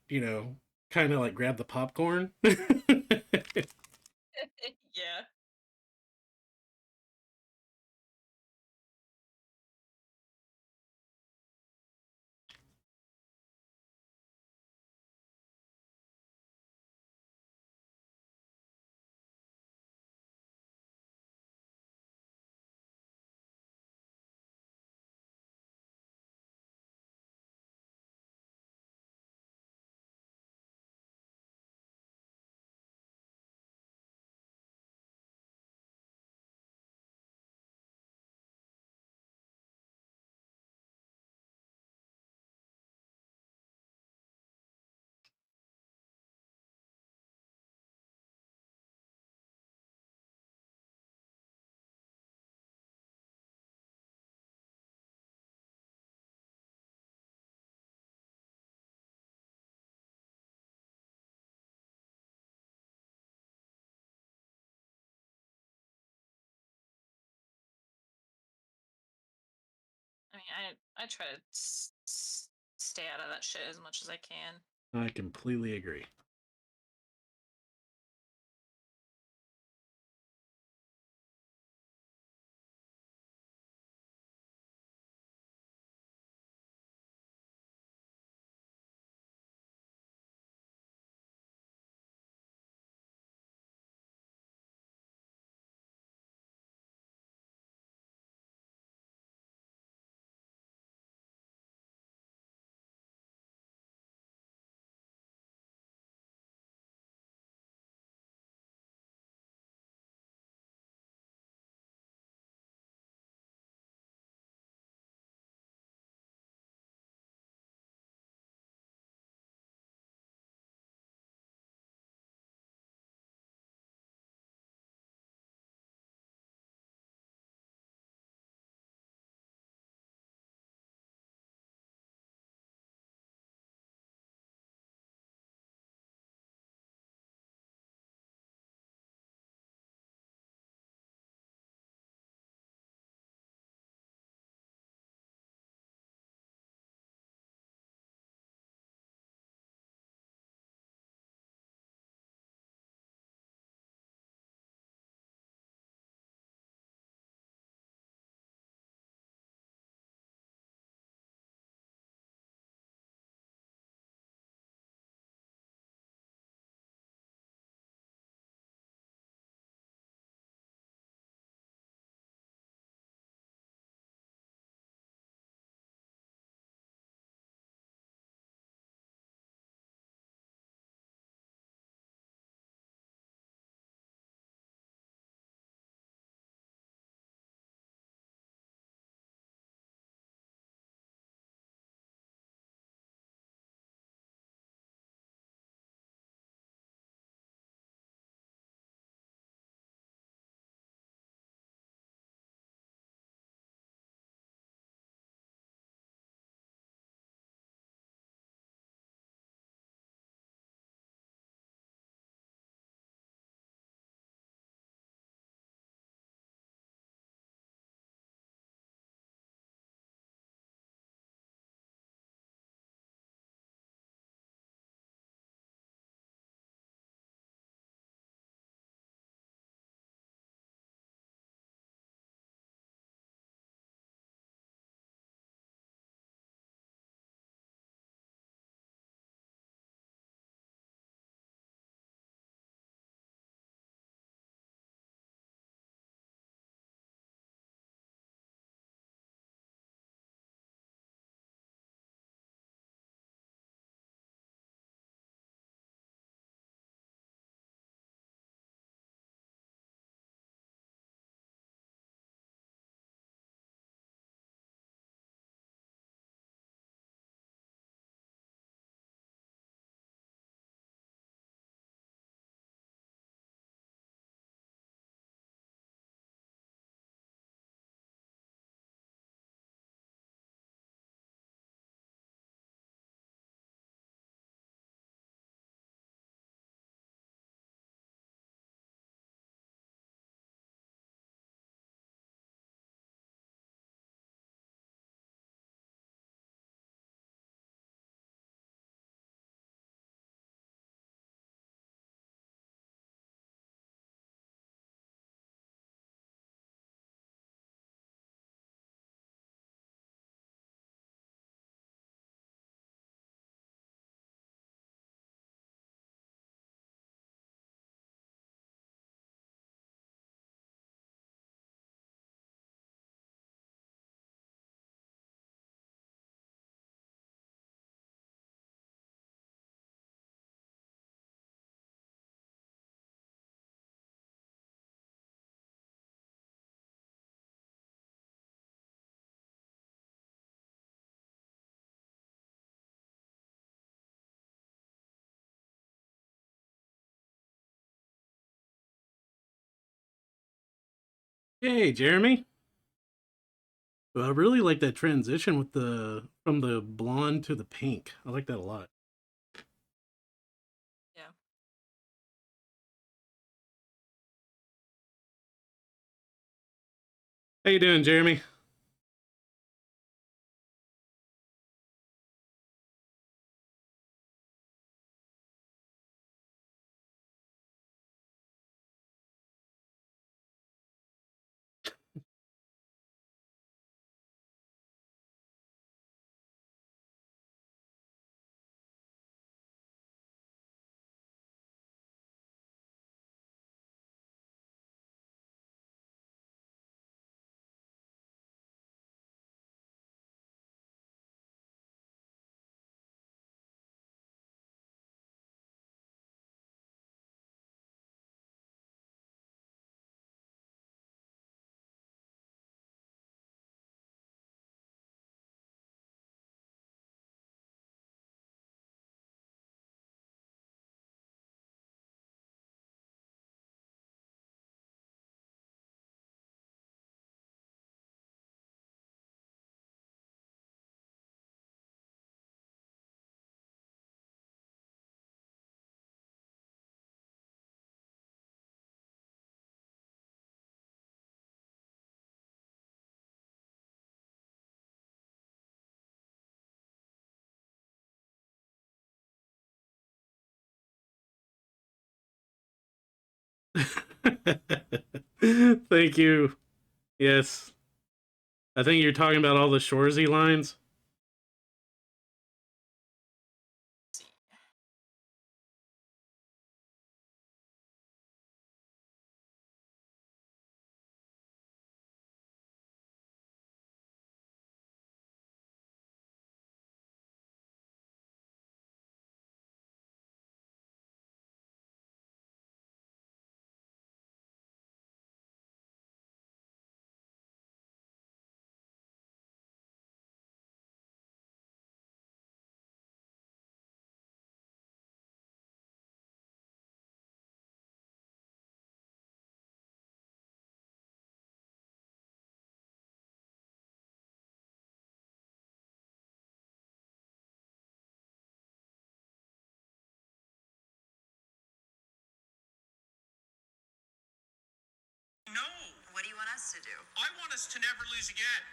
kind of like grab the popcorn. Yeah. I try to stay out of that shit as much as I can. I completely agree. Hey, Jeremy. Well, I really like that transition with the from the blonde to the pink. I like that a lot. Yeah. How you doing, Jeremy? Thank you. Yes. I think you're talking about all the Shoresy lines. No. What do you want us to do? I want us to never lose again.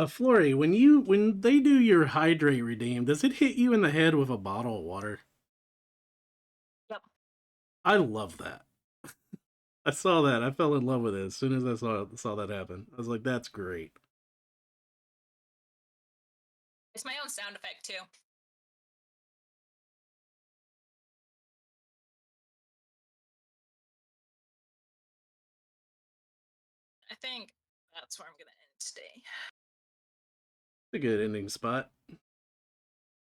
Flory, when they do your hydrate redeem, does it hit you in the head with a bottle of water? Yep. I love that. I saw that. I fell in love with it as soon as I saw that happen. I was like, that's great. It's my own sound effect too. I think that's where I'm gonna end today. A good ending spot.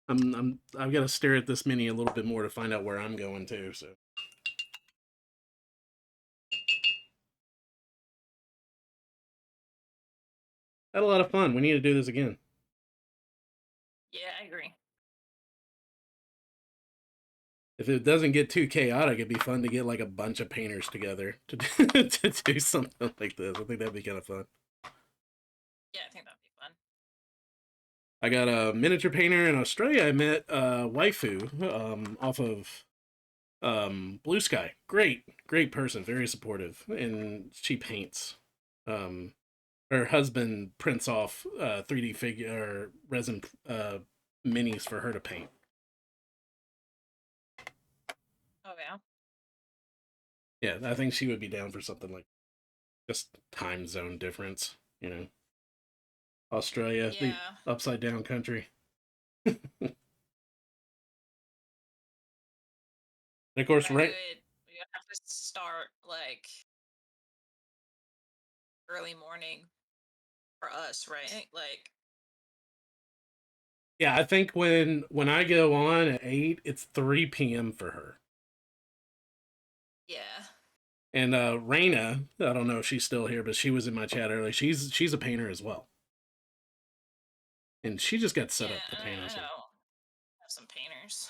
I've got to stare at this mini a little bit more to find out where I'm going to. So had a lot of fun. We need to do this again. Yeah, I agree. If it doesn't get too chaotic, it'd be fun to get like a bunch of painters together to to do something like this. I think that'd be kind of fun. Yeah, I think that'd be fun. I got a miniature painter in Australia. I met Waifu off of Blue Sky. Great person, very supportive, and she paints. Um, her husband prints off 3D figure or resin minis for her to paint. Oh yeah. Yeah, I think she would be down for something like just time zone difference. You know, Australia, the Yeah. upside down country. And of course, Right. right. We would have to start like early morning for us, right? Like Yeah, I think when I go on at 8, it's 3 p.m. for her. yeah. And Raina, I don't know if she's still here, but she was in my chat earlier. She's a painter as well, and she just got set Yeah, up to and paint I us. know. I have some painters.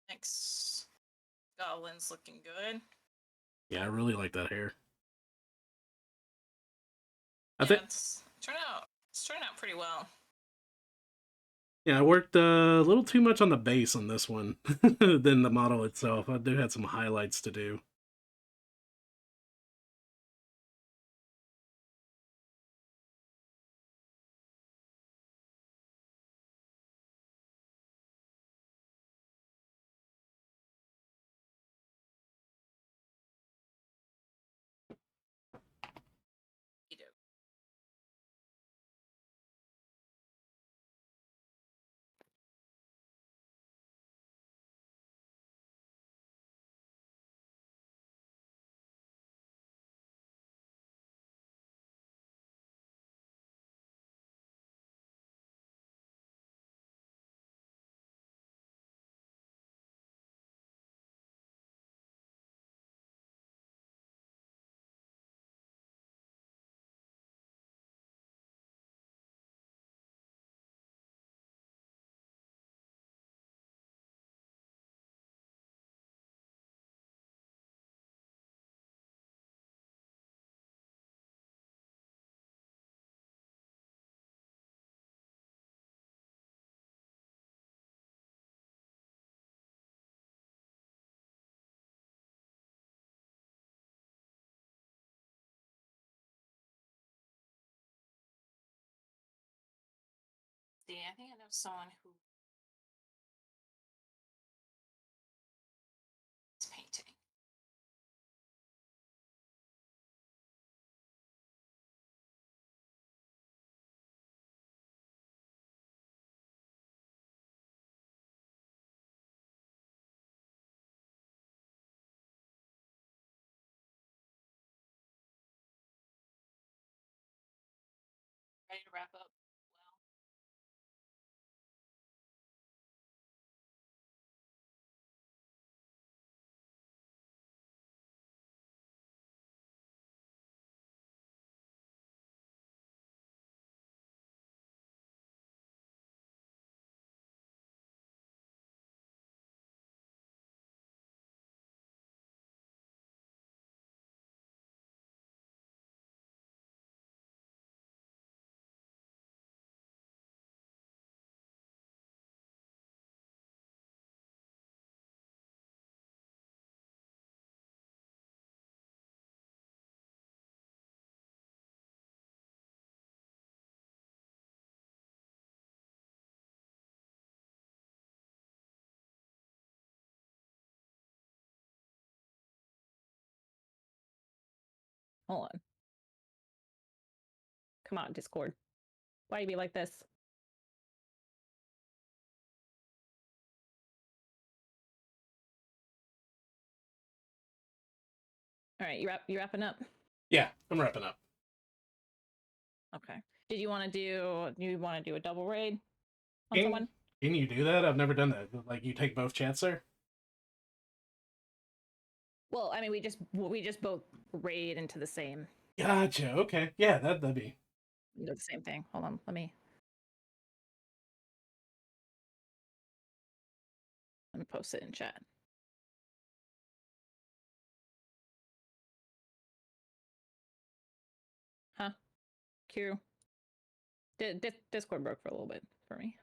Thanks. Goblin's looking good. Yeah, I really like that hair. I Yeah, think. it's turned out pretty well. Yeah, I worked a little too much on the base on this one than the model itself. I do have some highlights to do. You do. see. I think I know someone who is painting. Ready to wrap up? Well, Hold on. Come on, Discord. Why you be like this? All right, you wrapping up? Yeah, I'm wrapping up. Okay. Did you want to do a double raid on someone? Can you do that? I've never done that. Like, you take both chats there? Well, I mean, we just both raid into the same. Gotcha. Okay. Yeah, that'd be. You do the same thing. Hold on, let me post it in chat. Huh? Q. Discord broke for a little bit for me.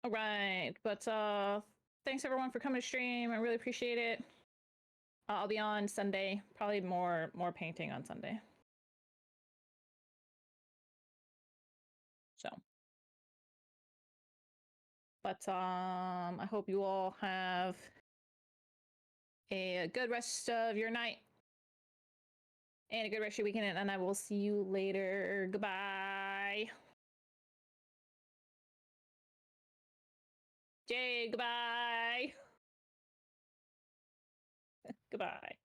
All right, but thanks everyone for coming to stream. I really appreciate it. I'll be on Sunday. Probably more painting on Sunday. So, but I hope you all have a good rest of your night and a good rest of your weekend, and I will see you later. Goodbye. Jay, goodbye. Goodbye.